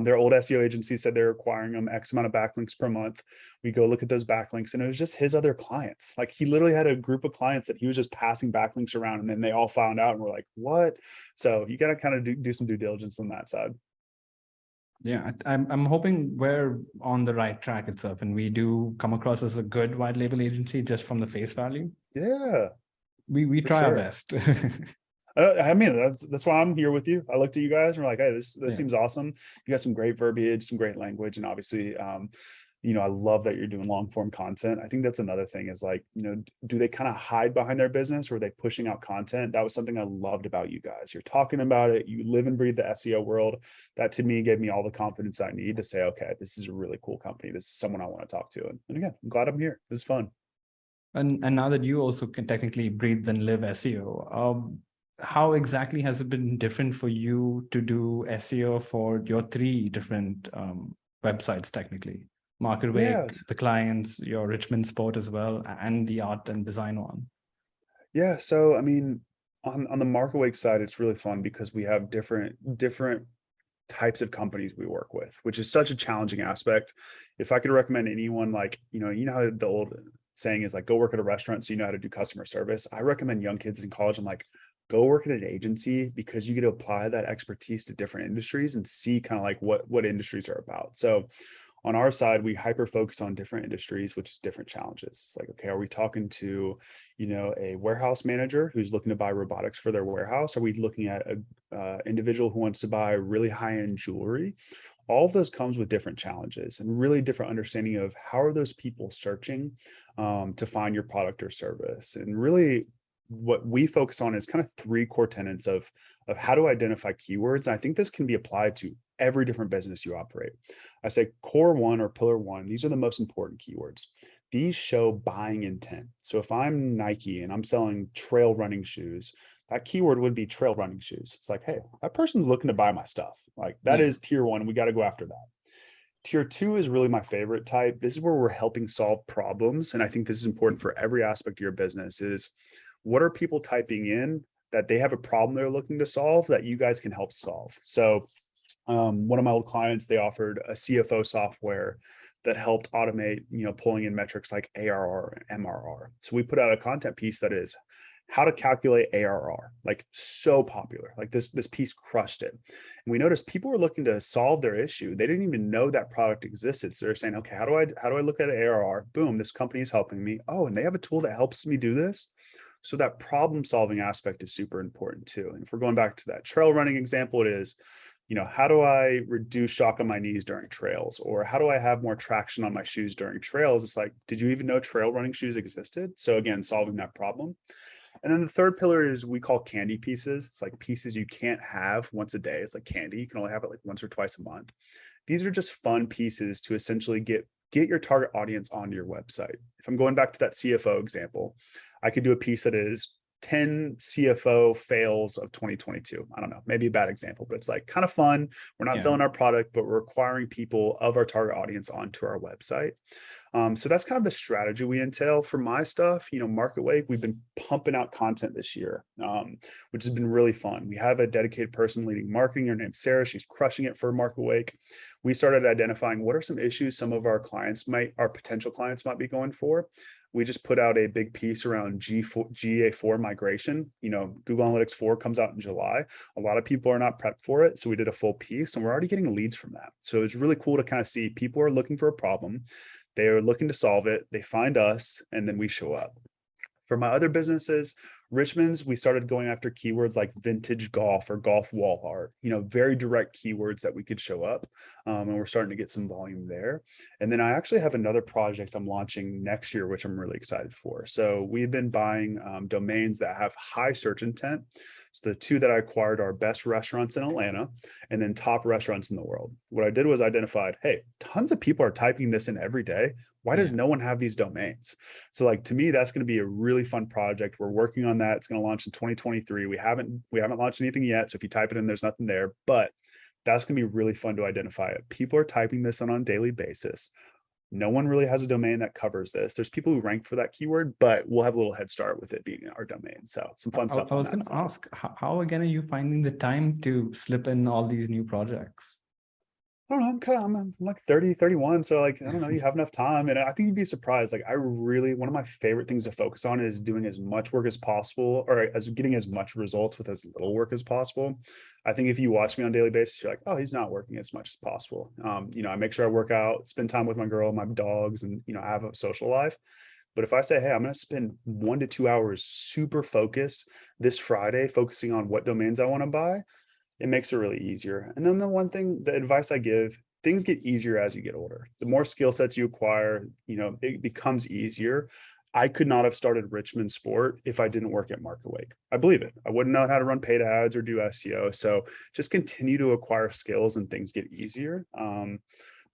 Their old SEO agency said they're acquiring them X amount of backlinks per month. We go look at those backlinks, and it was just his other clients. Like he literally had a group of clients that he was just passing backlinks around, and then they all found out and were like, what? So you got to kind of do some due diligence on that side. Yeah, I'm hoping we're on the right track itself, and we do come across as a good white label agency just from the face value. Yeah, we try our best. I mean, that's why I'm here with you. I looked at you guys and we're like, hey, this seems awesome. You got some great verbiage, some great language, and obviously, I love that you're doing long form content. I think that's another thing is like, do they kind of hide behind their business, or are they pushing out content? That was something I loved about you guys. You're talking about it. You live and breathe the SEO world. That to me gave me all the confidence I need to say, okay, this is a really cool company. This is someone I want to talk to. And again, I'm glad I'm here. This is fun. And now that you also can technically breathe and live SEO, how exactly has it been different for you to do SEO for your 3 different websites, technically? Marketwake, the clients, your Richmond Sport as well, and the art and design one. Yeah. So, I mean, on the Marketwake side, it's really fun because we have different types of companies we work with, which is such a challenging aspect. If I could recommend anyone, like, how the old saying is like, go work at a restaurant so you know how to do customer service. I recommend young kids in college. I'm like, go work at an agency because you get to apply that expertise to different industries and see kind of like what industries are about. So on our side, we hyper focus on different industries, which is different challenges. It's like, okay, are we talking to, a warehouse manager who's looking to buy robotics for their warehouse? Are we looking at a individual who wants to buy really high-end jewelry? All of those comes with different challenges and really different understanding of how are those people searching to find your product or service. And really what we focus on is kind of 3 core tenets of how to identify keywords. And I think this can be applied to every different business you operate. I say core 1 or pillar 1, these are the most important keywords. These show buying intent. So if I'm Nike and I'm selling trail running shoes, that keyword would be trail running shoes. It's like, hey, that person's looking to buy my stuff. Like that is tier 1. We got to go after that. Tier 2 is really my favorite type. This is where we're helping solve problems. And I think this is important for every aspect of your business is what are people typing in that they have a problem they're looking to solve that you guys can help solve. So one of my old clients, they offered a CFO software that helped automate, pulling in metrics like ARR and MRR. So we put out a content piece that is how to calculate ARR, like so popular, like this piece crushed it. And we noticed people were looking to solve their issue. They didn't even know that product existed. So they're saying, okay, how do I look at ARR? Boom, this company is helping me. Oh, and they have a tool that helps me do this. So that problem solving aspect is super important too. And if we're going back to that trail running example, it is, how do I reduce shock on my knees during trails? Or how do I have more traction on my shoes during trails? It's like, did you even know trail running shoes existed? So again, solving that problem. And then the third pillar is we call candy pieces. It's like pieces you can't have once a day. It's like candy. You can only have it like once or twice a month. These are just fun pieces to essentially get get your target audience onto your website. If I'm going back to that CFO example, I could do a piece that is 10 CFO fails of 2022. I don't know, maybe a bad example, but it's like kind of fun. We're not selling our product, but we're acquiring people of our target audience onto our website. So that's kind of the strategy we entail for my stuff. Marketwake, we've been pumping out content this year, which has been really fun. We have a dedicated person leading marketing. Her name's Sarah. She's crushing it for Marketwake. We started identifying what are some issues some of our potential clients might be going for. We just put out a big piece around GA4 migration. Google Analytics 4 comes out in July. A lot of people are not prepped for it. So we did a full piece and we're already getting leads from that. So it's really cool to kind of see people are looking for a problem. They are looking to solve it. They find us and then we show up. For my other businesses, Richmans, we started going after keywords like vintage golf or golf wall art, very direct keywords that we could show up. And we're starting to get some volume there. And then I actually have another project I'm launching next year, which I'm really excited for. So we've been buying domains that have high search intent. So the two that I acquired are best restaurants in Atlanta and then top restaurants in the world. What I did was identified, hey, tons of people are typing this in every day. Why does no one have these domains? So to me, that's going to be a really fun project. We're working on that. It's going to launch in 2023. We haven't launched anything yet. So if you type it in, there's nothing there, but that's going to be really fun to identify it. People are typing this on a daily basis. No one really has a domain that covers this. There's people who rank for that keyword, but we'll have a little head start with it being our domain. So some fun stuff. I was going to ask, how again are you finding the time to slip in all these new projects? I don't know, I'm like 30, 31. So I don't know, you have enough time. And I think you'd be surprised. One of my favorite things to focus on is doing as much work as possible or getting as much results with as little work as possible. I think if you watch me on a daily basis, you're like, oh, he's not working as much as possible. I make sure I work out, spend time with my girl, my dogs, and, I have a social life. But if I say, hey, I'm going to spend 1 to 2 hours super focused this Friday, focusing on what domains I want to buy, it makes it really easier. And then the advice I give, things get easier as you get older. The more skill sets you acquire, it becomes easier. I could not have started Richmond Sport if I didn't work at Marketwake. I believe it. I wouldn't know how to run paid ads or do SEO. So just continue to acquire skills and things get easier. I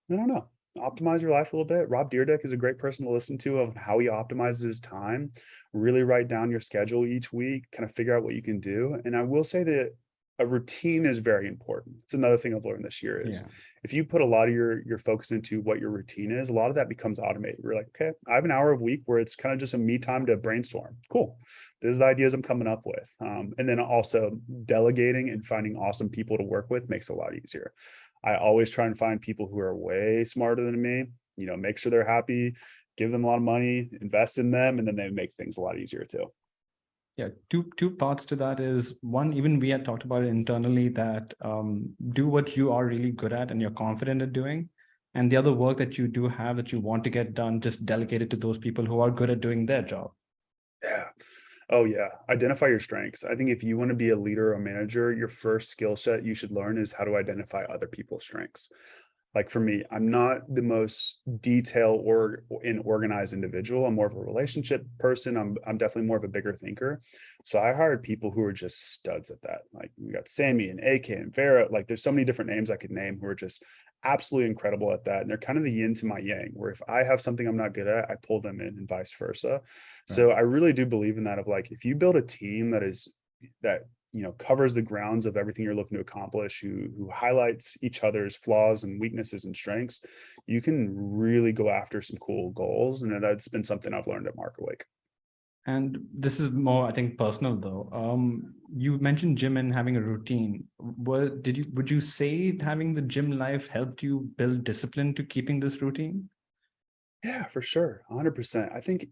don't know. Optimize your life a little bit. Rob Dyrdek is a great person to listen to of how he optimizes his time. Really write down your schedule each week, kind of figure out what you can do. And I will say that a routine is very important. It's another thing I've learned this year is if you put a lot of your focus into what your routine is, a lot of that becomes automated. You're like, okay, I have an hour a week where it's kind of just a me time to brainstorm. Cool. This is the ideas I'm coming up with. And then also delegating and finding awesome people to work with makes it a lot easier. I always try and find people who are way smarter than me, make sure they're happy, give them a lot of money, invest in them, and then they make things a lot easier too. Yeah, two parts to that is one, even we had talked about it internally that do what you are really good at and you're confident at doing. And the other work that you do have that you want to get done, just delegate it to those people who are good at doing their job. Yeah. Oh yeah. Identify your strengths. I think if you want to be a leader or manager, your first skill set you should learn is how to identify other people's strengths. Like for me, I'm not the most detailed or organized individual. I'm more of a relationship person. I'm definitely more of a bigger thinker. So I hired people who are just studs at that. Like we got Sammy and AK and Vera. Like there's so many different names I could name who are just absolutely incredible at that. And they're kind of the yin to my yang, where if I have something I'm not good at, I pull them in and vice versa. Right. So I really do believe in that of like, if you build a team that covers the grounds of everything you're looking to accomplish, who highlights each other's flaws and weaknesses and strengths, you can really go after some cool goals. And that's been something I've learned at Marketwake. And this is more, I think, personal though. You mentioned gym and having a routine. Would you say having the gym life helped you build discipline to keeping this routine? Yeah, for sure. 100%. I think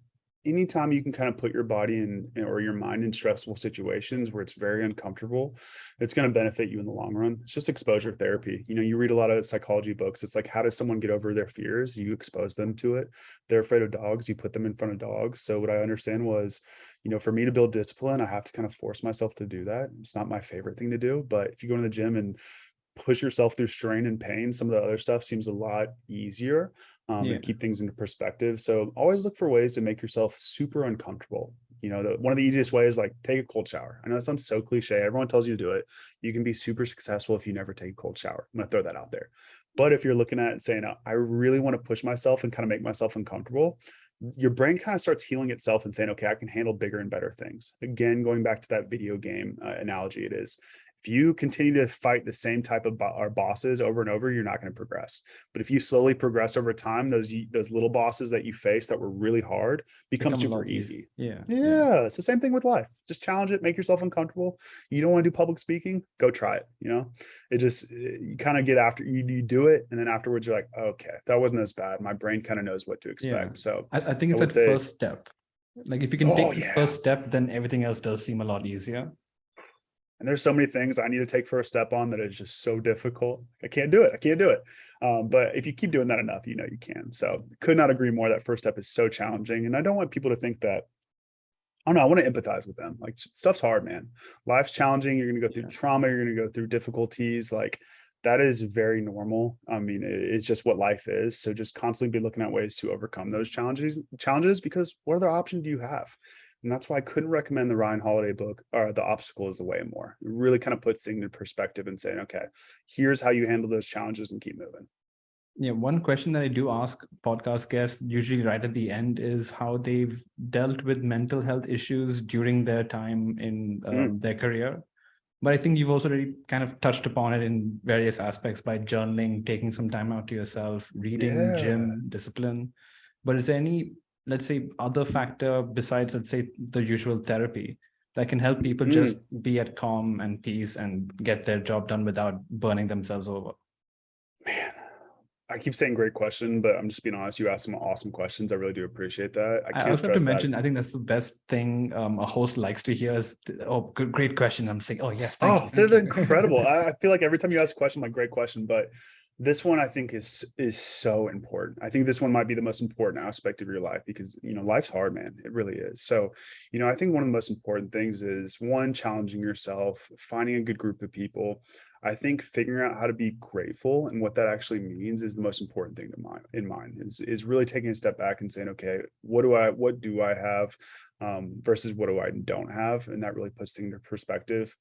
anytime you can kind of put your body or your mind in stressful situations where it's very uncomfortable, it's going to benefit you in the long run. It's just exposure therapy. You read a lot of psychology books. It's like, how does someone get over their fears? You expose them to it. They're afraid of dogs. You put them in front of dogs. So what I understand was, for me to build discipline, I have to kind of force myself to do that. It's not my favorite thing to do, but if you go to the gym and push yourself through strain and pain, some of the other stuff seems a lot easier. And keep things into perspective. So always look for ways to make yourself super uncomfortable. One of the easiest ways, like take a cold shower. I know that sounds so cliche. Everyone tells you to do it. You can be super successful if you never take a cold shower. I'm going to throw that out there. But if you're looking at it and saying, I really want to push myself and kind of make myself uncomfortable, your brain kind of starts healing itself and saying, okay, I can handle bigger and better things. Again, going back to that video game analogy, it is, if you continue to fight the same type of bosses over and over, you're not going to progress. But if you slowly progress over time, those little bosses that you face that were really hard become super easy. Yeah. So same thing with life. Just challenge it, make yourself uncomfortable. You don't want to do public speaking, go try it. It just, you kind of get after you do it. And then afterwards you're like, okay, that wasn't as bad. My brain kind of knows what to expect. So I think it's that first step. Like if you can take the first step, then everything else does seem a lot easier. And there's so many things I need to take first step on that is just so difficult. I can't do it. But if you keep doing that enough, you can. So could not agree more. That first step is so challenging. And I don't want people to think that, oh no, I want to empathize with them. Like, stuff's hard, man. Life's challenging. You're going to go through trauma. You're going to go through difficulties. Like, that is very normal. I mean, it's just what life is. So just constantly be looking at ways to overcome those challenges, because what other option do you have? And that's why I couldn't recommend the Ryan Holiday book, or The Obstacle is the Way, more. It really kind of puts things into perspective and saying, okay, here's how you handle those challenges and keep moving. Yeah, one question that I do ask podcast guests usually right at the end is how they've dealt with mental health issues during their time in their career. But I think you've also already kind of touched upon it in various aspects by journaling, taking some time out to yourself, reading, gym, discipline. But is there any, let's say, other factor besides, let's say, the usual therapy that can help people just be at calm and peace and get their job done without burning themselves over? Man, I keep saying great question, but I'm just being honest. You asked some awesome questions. I really do appreciate that. I also have to mention, I think that's the best thing a host likes to hear is, oh, great question. I'm saying, oh, yes, thank you. They're incredible. I feel like every time you ask a question, I'm like, great question. But this one I think is so important. I think this one might be the most important aspect of your life because, life's hard, man. It really is. So, I think one of the most important things is, one, challenging yourself, finding a good group of people. I think figuring out how to be grateful and what that actually means is the most important thing in mind is really taking a step back and saying, okay, what do I have versus what do I don't have? And that really puts things into perspective.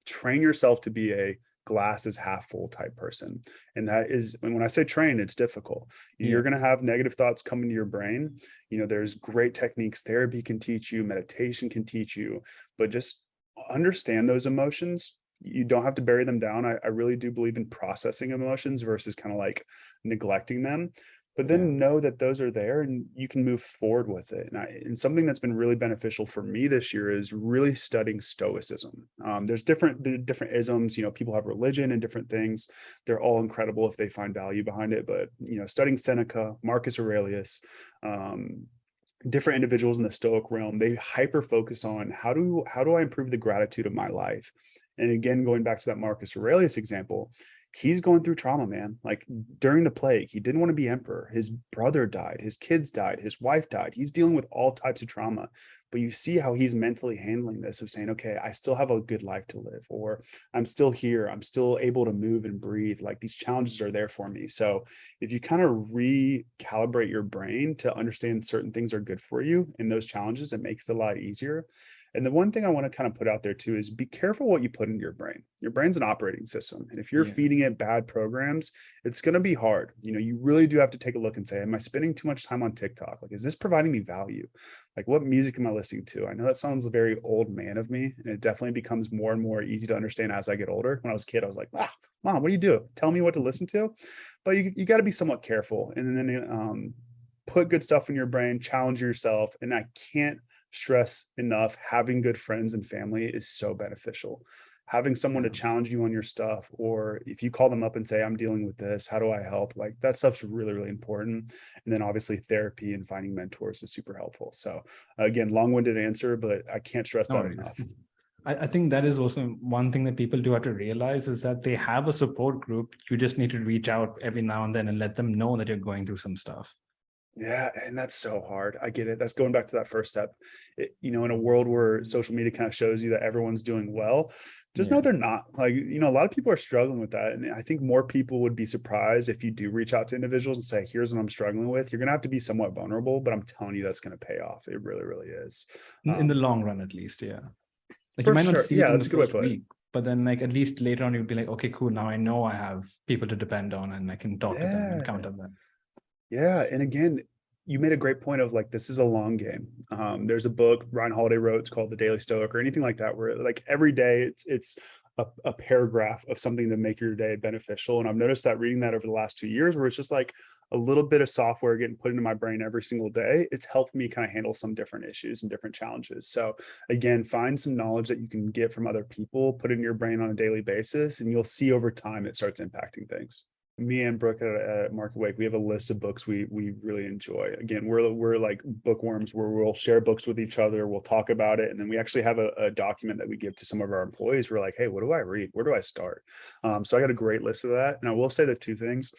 Train yourself to be a glass is half full type person. And that is, when I say train, it's difficult. You're going to have negative thoughts come into your brain. There's great techniques. Therapy can teach you, meditation can teach you, but just understand those emotions. You don't have to bury them down. I really do believe in processing emotions versus kind of like neglecting them, but then know that those are there and you can move forward with it. And something that's been really beneficial for me this year is really studying stoicism. There's different isms, people have religion and different things. They're all incredible if they find value behind it. But, studying Seneca, Marcus Aurelius, different individuals in the Stoic realm, they hyper focus on how do I improve the gratitude of my life. And again, going back to that Marcus Aurelius example, he's going through trauma, man. Like during the plague, he didn't want to be emperor. His brother died, his kids died, his wife died. He's dealing with all types of trauma. But you see how he's mentally handling this of saying, okay, I still have a good life to live, or I'm still here. I'm still able to move and breathe. Like these challenges are there for me. So if you kind of recalibrate your brain to understand certain things are good for you in those challenges, it makes it a lot easier. And the one thing I want to kind of put out there too is be careful what you put into your brain. Your brain's an operating system. And if you're feeding it bad programs, it's going to be hard. You really do have to take a look and say, am I spending too much time on TikTok? Like, is this providing me value? Like, what music am I listening to? I know that sounds very old man of me, and it definitely becomes more and more easy to understand as I get older. When I was a kid, I was like, Mom, what do you do? Tell me what to listen to. But you got to be somewhat careful. And then put good stuff in your brain, challenge yourself. And I can't stress enough, having good friends and family is so beneficial. Having someone to challenge you on your stuff, or if you call them up and say, I'm dealing with this, how do I help? Like that stuff's really, really important. And then obviously therapy and finding mentors is super helpful. So again, long-winded answer, but I can't stress that enough. I think that is also one thing that people do have to realize is that they have a support group. You just need to reach out every now and then and let them know that you're going through some stuff. Yeah. And that's so hard. I get it. That's going back to that first step. In a world where social media kind of shows you that everyone's doing well, just know they're not. Like, a lot of people are struggling with that. And I think more people would be surprised if you do reach out to individuals and say, here's what I'm struggling with. You're going to have to be somewhat vulnerable, but I'm telling you, that's going to pay off. It really, really is. In the long run, at least. Yeah. Like you might not see it in that's the first week, But then like at least later on, you'd be like, okay, cool. Now I know I have people to depend on and I can talk to them and count on them. Yeah. And again, you made a great point of like, this is a long game. There's a book Ryan Holiday wrote, it's called The Daily Stoic or anything like that, where like every day it's a paragraph of something to make your day beneficial. And I've noticed that reading that over the last 2 years, where it's just like a little bit of software getting put into my brain every single day, it's helped me kind of handle some different issues and different challenges. So again, find some knowledge that you can get from other people, put it in your brain on a daily basis, and you'll see over time it starts impacting things. Me and Brooke at Marketwake, we have a list of books we really enjoy. Again, we're like bookworms, where we'll share books with each other, we'll talk about it, and then we actually have a document that we give to some of our employees. We're like, hey, what do I read? Where do I start? So I got a great list of that, and I will say the two things.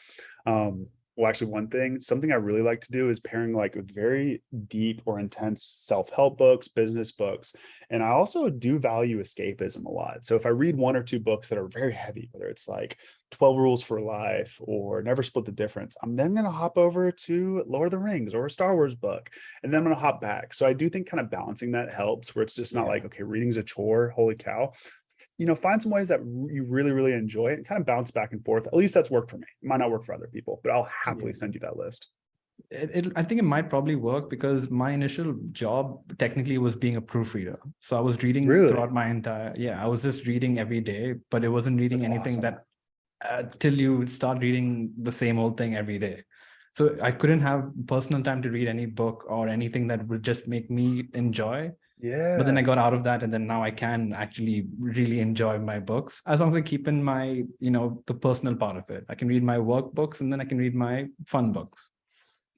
Well, actually, one thing, something I really like to do is pairing like with very deep or intense self-help books, business books. And I also do value escapism a lot. So if I read one or two books that are very heavy, whether it's like 12 Rules for Life or Never Split the Difference, I'm then going to hop over to Lord of the Rings or a Star Wars book, and then I'm going to hop back. So I do think kind of balancing that helps, where it's just not like, okay, reading's a chore, holy cow. Find some ways that you really, really enjoy it and kind of bounce back and forth. At least that's worked for me. It might not work for other people, but I'll happily send you that list. I think it might probably work because my initial job technically was being a proofreader. So I was reading throughout my entire, I was just reading every day, but it wasn't reading anything that till you start reading the same old thing every day. So I couldn't have personal time to read any book or anything that would just make me enjoy. Yeah. But then I got out of that, and then now I can actually really enjoy my books as long as I keep in my, the personal part of it. I can read my work books, and then I can read my fun books.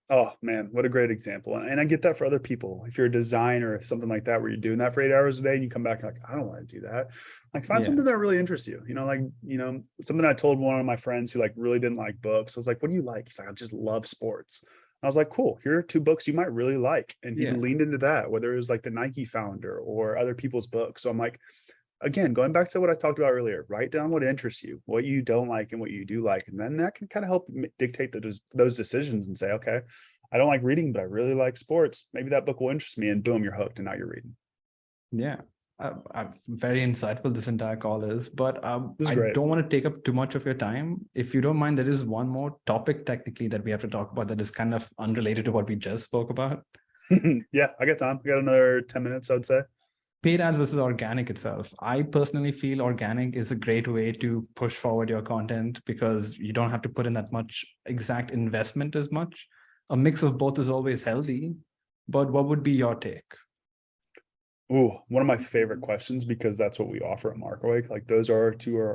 Oh man, what a great example. And I get that for other people. If you're a designer or something like that, where you're doing that for 8 hours a day and you come back like, I don't want to do that. Like find something that really interests you. Something I told one of my friends who like really didn't like books. I was like, what do you like? He's like, I just love sports. I was like, cool, here are 2 books you might really like. And he leaned into that, whether it was like the Nike founder or other people's books. So I'm like, again, going back to what I talked about earlier, write down what interests you, what you don't like and what you do like. And then that can kind of help dictate those decisions and say, okay, I don't like reading, but I really like sports. Maybe that book will interest me, and boom, you're hooked and now you're reading. Yeah. Very insightful this entire call is, but I don't want to take up too much of your time. If you don't mind, there is one more topic technically that we have to talk about that is kind of unrelated to what we just spoke about. Yeah, I got time. We got another 10 minutes, I'd say. Paid ads versus organic itself. I personally feel organic is a great way to push forward your content because you don't have to put in that much exact investment as much. A mix of both is always healthy, but what would be your take? Ooh, one of my favorite questions, because that's what we offer at Marketwake. Like those are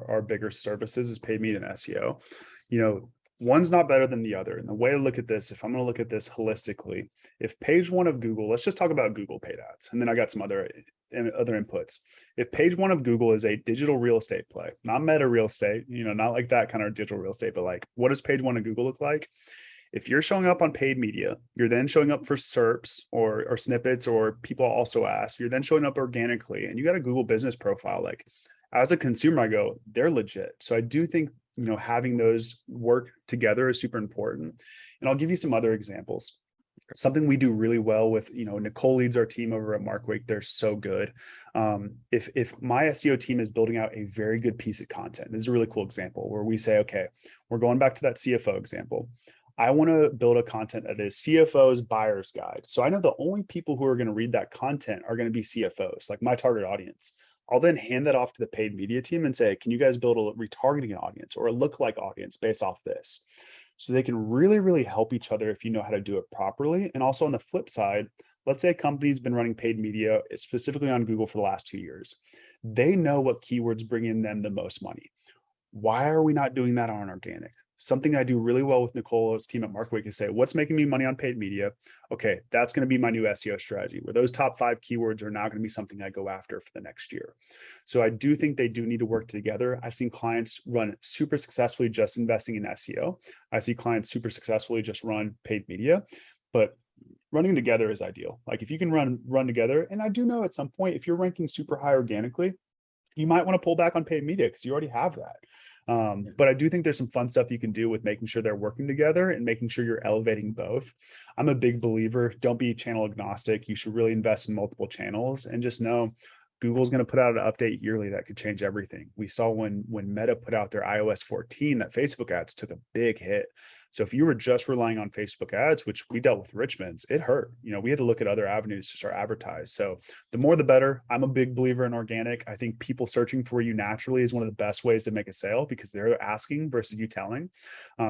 our bigger services, is paid media and SEO. One's not better than the other. And the way I look at this, if I'm going to look at this holistically, if page 1 of Google, let's just talk about Google paid ads, and then I got some other inputs. If page 1 of Google is a digital real estate play, not meta real estate, not like that kind of digital real estate, but like, what does page 1 of Google look like? If you're showing up on paid media, you're then showing up for SERPs or snippets, or people also ask, you're then showing up organically, and you got a Google business profile. Like as a consumer, I go, they're legit. So I do think, having those work together is super important. And I'll give you some other examples. Something we do really well with, Nicole leads our team over at Marketwake. They're so good. If my SEO team is building out a very good piece of content, this is a really cool example where we say, okay, we're going back to that CFO example. I want to build a content that is CFO's buyer's guide. So I know the only people who are going to read that content are going to be CFOs, like my target audience. I'll then hand that off to the paid media team and say, can you guys build a retargeting audience or a lookalike audience based off this? So they can really, really help each other if you know how to do it properly. And also on the flip side, let's say a company's been running paid media specifically on Google for the last 2 years. They know what keywords bring in them the most money. Why are we not doing that on organic? Something I do really well with Nicole's team at Marketwake is say, what's making me money on paid media? Okay, that's going to be my new SEO strategy, where those top 5 keywords are now going to be something I go after for the next year. So I do think they do need to work together. I've seen clients run super successfully just investing in SEO. I see clients super successfully just run paid media, but running together is ideal. Like if you can run together, and I do know at some point, if you're ranking super high organically, you might want to pull back on paid media because you already have that. But I do think there's some fun stuff you can do with making sure they're working together and making sure you're elevating both. I'm a big believer, don't be channel agnostic. You should really invest in multiple channels and just know Google's going to put out an update yearly that could change everything. We saw when Meta put out their iOS 14 that Facebook ads took a big hit. So if you were just relying on Facebook ads, which we dealt with Richmond's, it hurt. We had to look at other avenues to start advertise. So the more the better. I'm a big believer in organic. I think people searching for you naturally is one of the best ways to make a sale because they're asking versus you telling.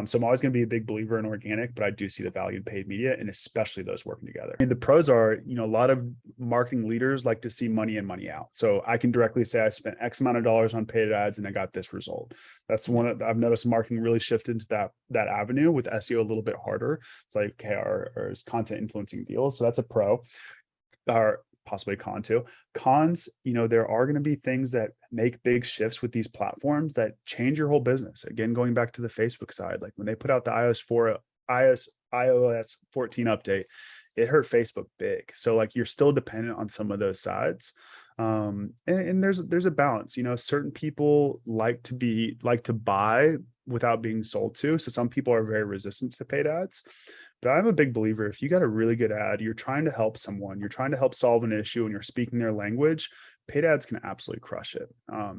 So I'm always going to be a big believer in organic, but I do see the value in paid media and especially those working together. The pros are, a lot of marketing leaders like to see money in, money out. So I can directly say I spent X amount of dollars on paid ads and I got this result. That's I've noticed marketing really shifted to that avenue, with SEO a little bit harder. It's like, okay, are content influencing deals? So that's a pro, or possibly a con too. Cons, there are going to be things that make big shifts with these platforms that change your whole business. Again, going back to the Facebook side, like when they put out the iOS 14 update, it hurt Facebook big. So like you're still dependent on some of those sides. And there's a balance. Certain people like to buy without being sold to. So some people are very resistant to paid ads. But I'm a big believer, if you got a really good ad, you're trying to help someone, you're trying to help solve an issue, and you're speaking their language, paid ads can absolutely crush it.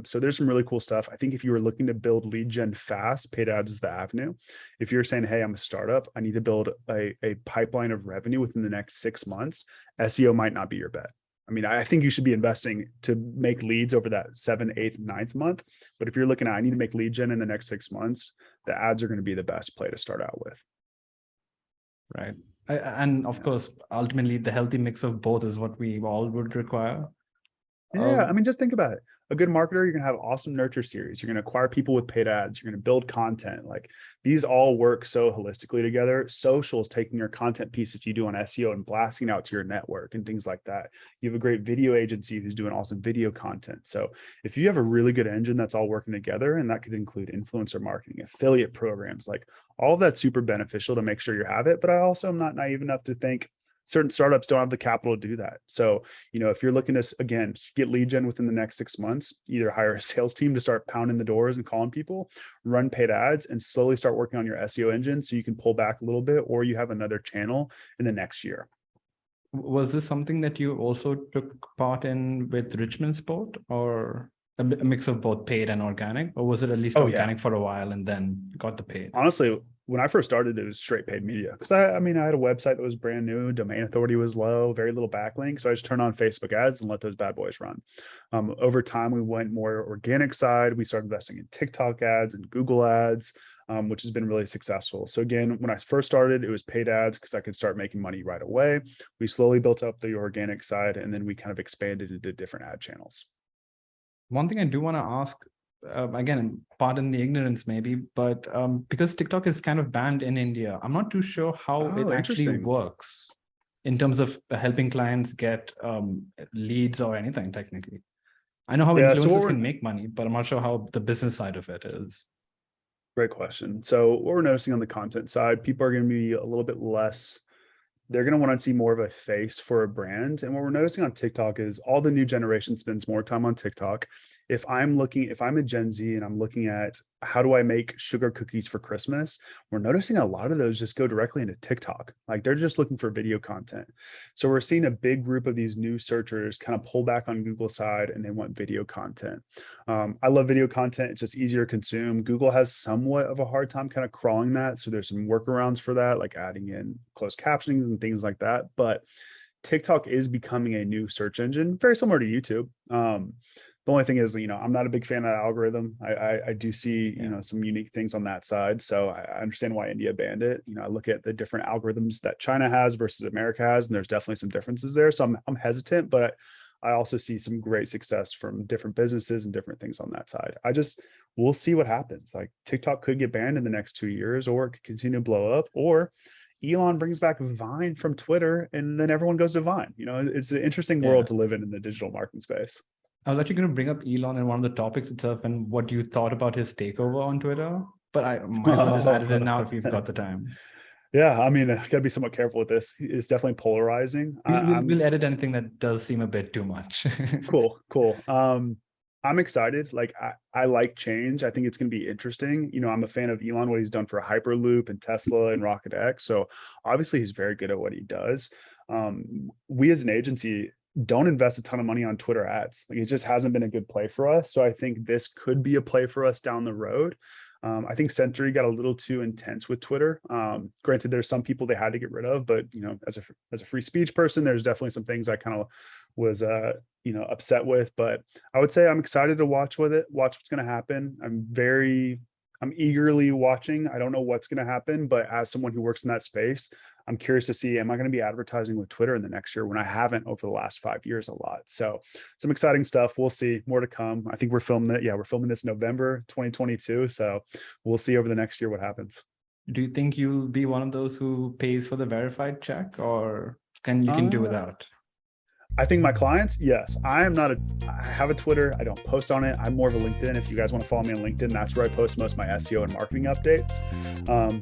So there's some really cool stuff. I think if you were looking to build lead gen fast, paid ads is the avenue. If you're saying, hey, I'm a startup, I need to build a pipeline of revenue within the next 6 months, SEO might not be your bet. I think you should be investing to make leads over that 7th, 8th, 9th month. But if you're looking at, I need to make lead gen in the next 6 months, the ads are going to be the best play to start out with. Right. And of course, ultimately, the healthy mix of both is what we all would require. Yeah, just think about it. A good marketer, you're going to have awesome nurture series. You're going to acquire people with paid ads. You're going to build content. Like these all work so holistically together. Social is taking your content pieces you do on SEO and blasting out to your network and things like that. You have a great video agency who's doing awesome video content. So if you have a really good engine that's all working together, and that could include influencer marketing, affiliate programs, like all of that's super beneficial to make sure you have it. But I also am not naive enough to think certain startups don't have the capital to do that. So, if you're looking to, again, get lead gen within the next 6 months, either hire a sales team to start pounding the doors and calling people, run paid ads, and slowly start working on your SEO engine so you can pull back a little bit, or you have another channel in the next year. Was this something that you also took part in with Richmond Sport, or a mix of both paid and organic, or was it at least organic for a while and then got the paid? Honestly, when I first started, it was straight paid media because I had a website that was brand new, domain authority was low, very little backlink. So I just turned on Facebook ads and let those bad boys run. Over time, we went more organic side. We started investing in TikTok ads and Google ads, which has been really successful. So again, when I first started, it was paid ads because I could start making money right away. We slowly built up the organic side, and then we kind of expanded into different ad channels. One thing I do want to ask, again, pardon the ignorance maybe, but because TikTok is kind of banned in India, I'm not too sure how it actually works in terms of helping clients get leads or anything technically. I know how influencers can make money, but I'm not sure how the business side of it is. Great question. So what we're noticing on the content side, people are going to be a little bit less, they're going to want to see more of a face for a brand. And what we're noticing on TikTok is all the new generation spends more time on TikTok. If I'm a Gen Z and I'm looking at how do I make sugar cookies for Christmas, we're noticing a lot of those just go directly into TikTok. Like they're just looking for video content. So we're seeing a big group of these new searchers kind of pull back on Google side and they want video content. I love video content. It's just easier to consume. Google has somewhat of a hard time kind of crawling that. So there's some workarounds for that, like adding in closed captionings and things like that. But TikTok is becoming a new search engine, very similar to YouTube. The only thing is, I'm not a big fan of that algorithm. I do see, some unique things on that side. So I understand why India banned it. I look at the different algorithms that China has versus America has, and there's definitely some differences there. So I'm hesitant, but I also see some great success from different businesses and different things on that side. We'll see what happens. Like TikTok could get banned in the next 2 years, or it could continue to blow up, or Elon brings back Vine from Twitter and then everyone goes to Vine. It's an interesting world to live in the digital marketing space. I was actually going to bring up Elon in one of the topics itself and what you thought about his takeover on Twitter, but I might as well just add it in now if you've got the time. Yeah, I got to be somewhat careful with this. It's definitely polarizing. We'll edit anything that does seem a bit too much. Cool. I'm excited. Like I like change. I think it's going to be interesting. I'm a fan of Elon, what he's done for Hyperloop and Tesla and Rocket X. So obviously he's very good at what he does. We as an agency don't invest a ton of money on Twitter ads. Like, it just hasn't been a good play for us. So I think this could be a play for us down the road. I think Century got a little too intense with Twitter. Granted, there's some people they had to get rid of, but as a free speech person, there's definitely some things I kind of was upset with. But I would say I'm excited to watch what's going to happen. I'm eagerly watching. I don't know what's going to happen, but as someone who works in that space, I'm curious to see, am I going to be advertising with Twitter in the next year when I haven't over the last 5 years a lot? So some exciting stuff. We'll see, more to come. I think we're filming it. Yeah, we're filming this November 2022. So we'll see over the next year what happens. Do you think you'll be one of those who pays for the verified check, or you can do without? I think my clients, yes. I have a Twitter. I don't post on it. I'm more of a LinkedIn. If you guys want to follow me on LinkedIn, that's where I post most of my SEO and marketing updates.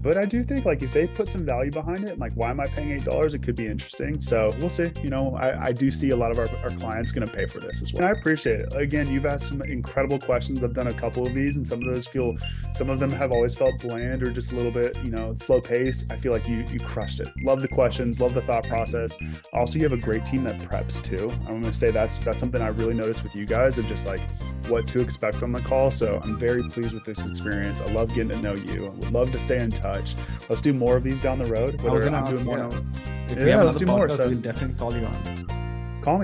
But I do think, like, if they put some value behind it, like, why am I paying $8? It could be interesting. So we'll see. I do see a lot of our clients going to pay for this as well. And I appreciate it. Again, you've asked some incredible questions. I've done a couple of these, and some of them have always felt bland or just a little bit, slow pace. I feel like you crushed it. Love the questions, love the thought process. Also, you have a great team that preps too. I'm going to say that's something I really noticed with you guys, of just like what to expect from the call. So I'm very pleased with this experience. I love getting to know you. I would love to stay in touch. Let's do more of these down the road. If we have another podcast, we'll definitely call you on.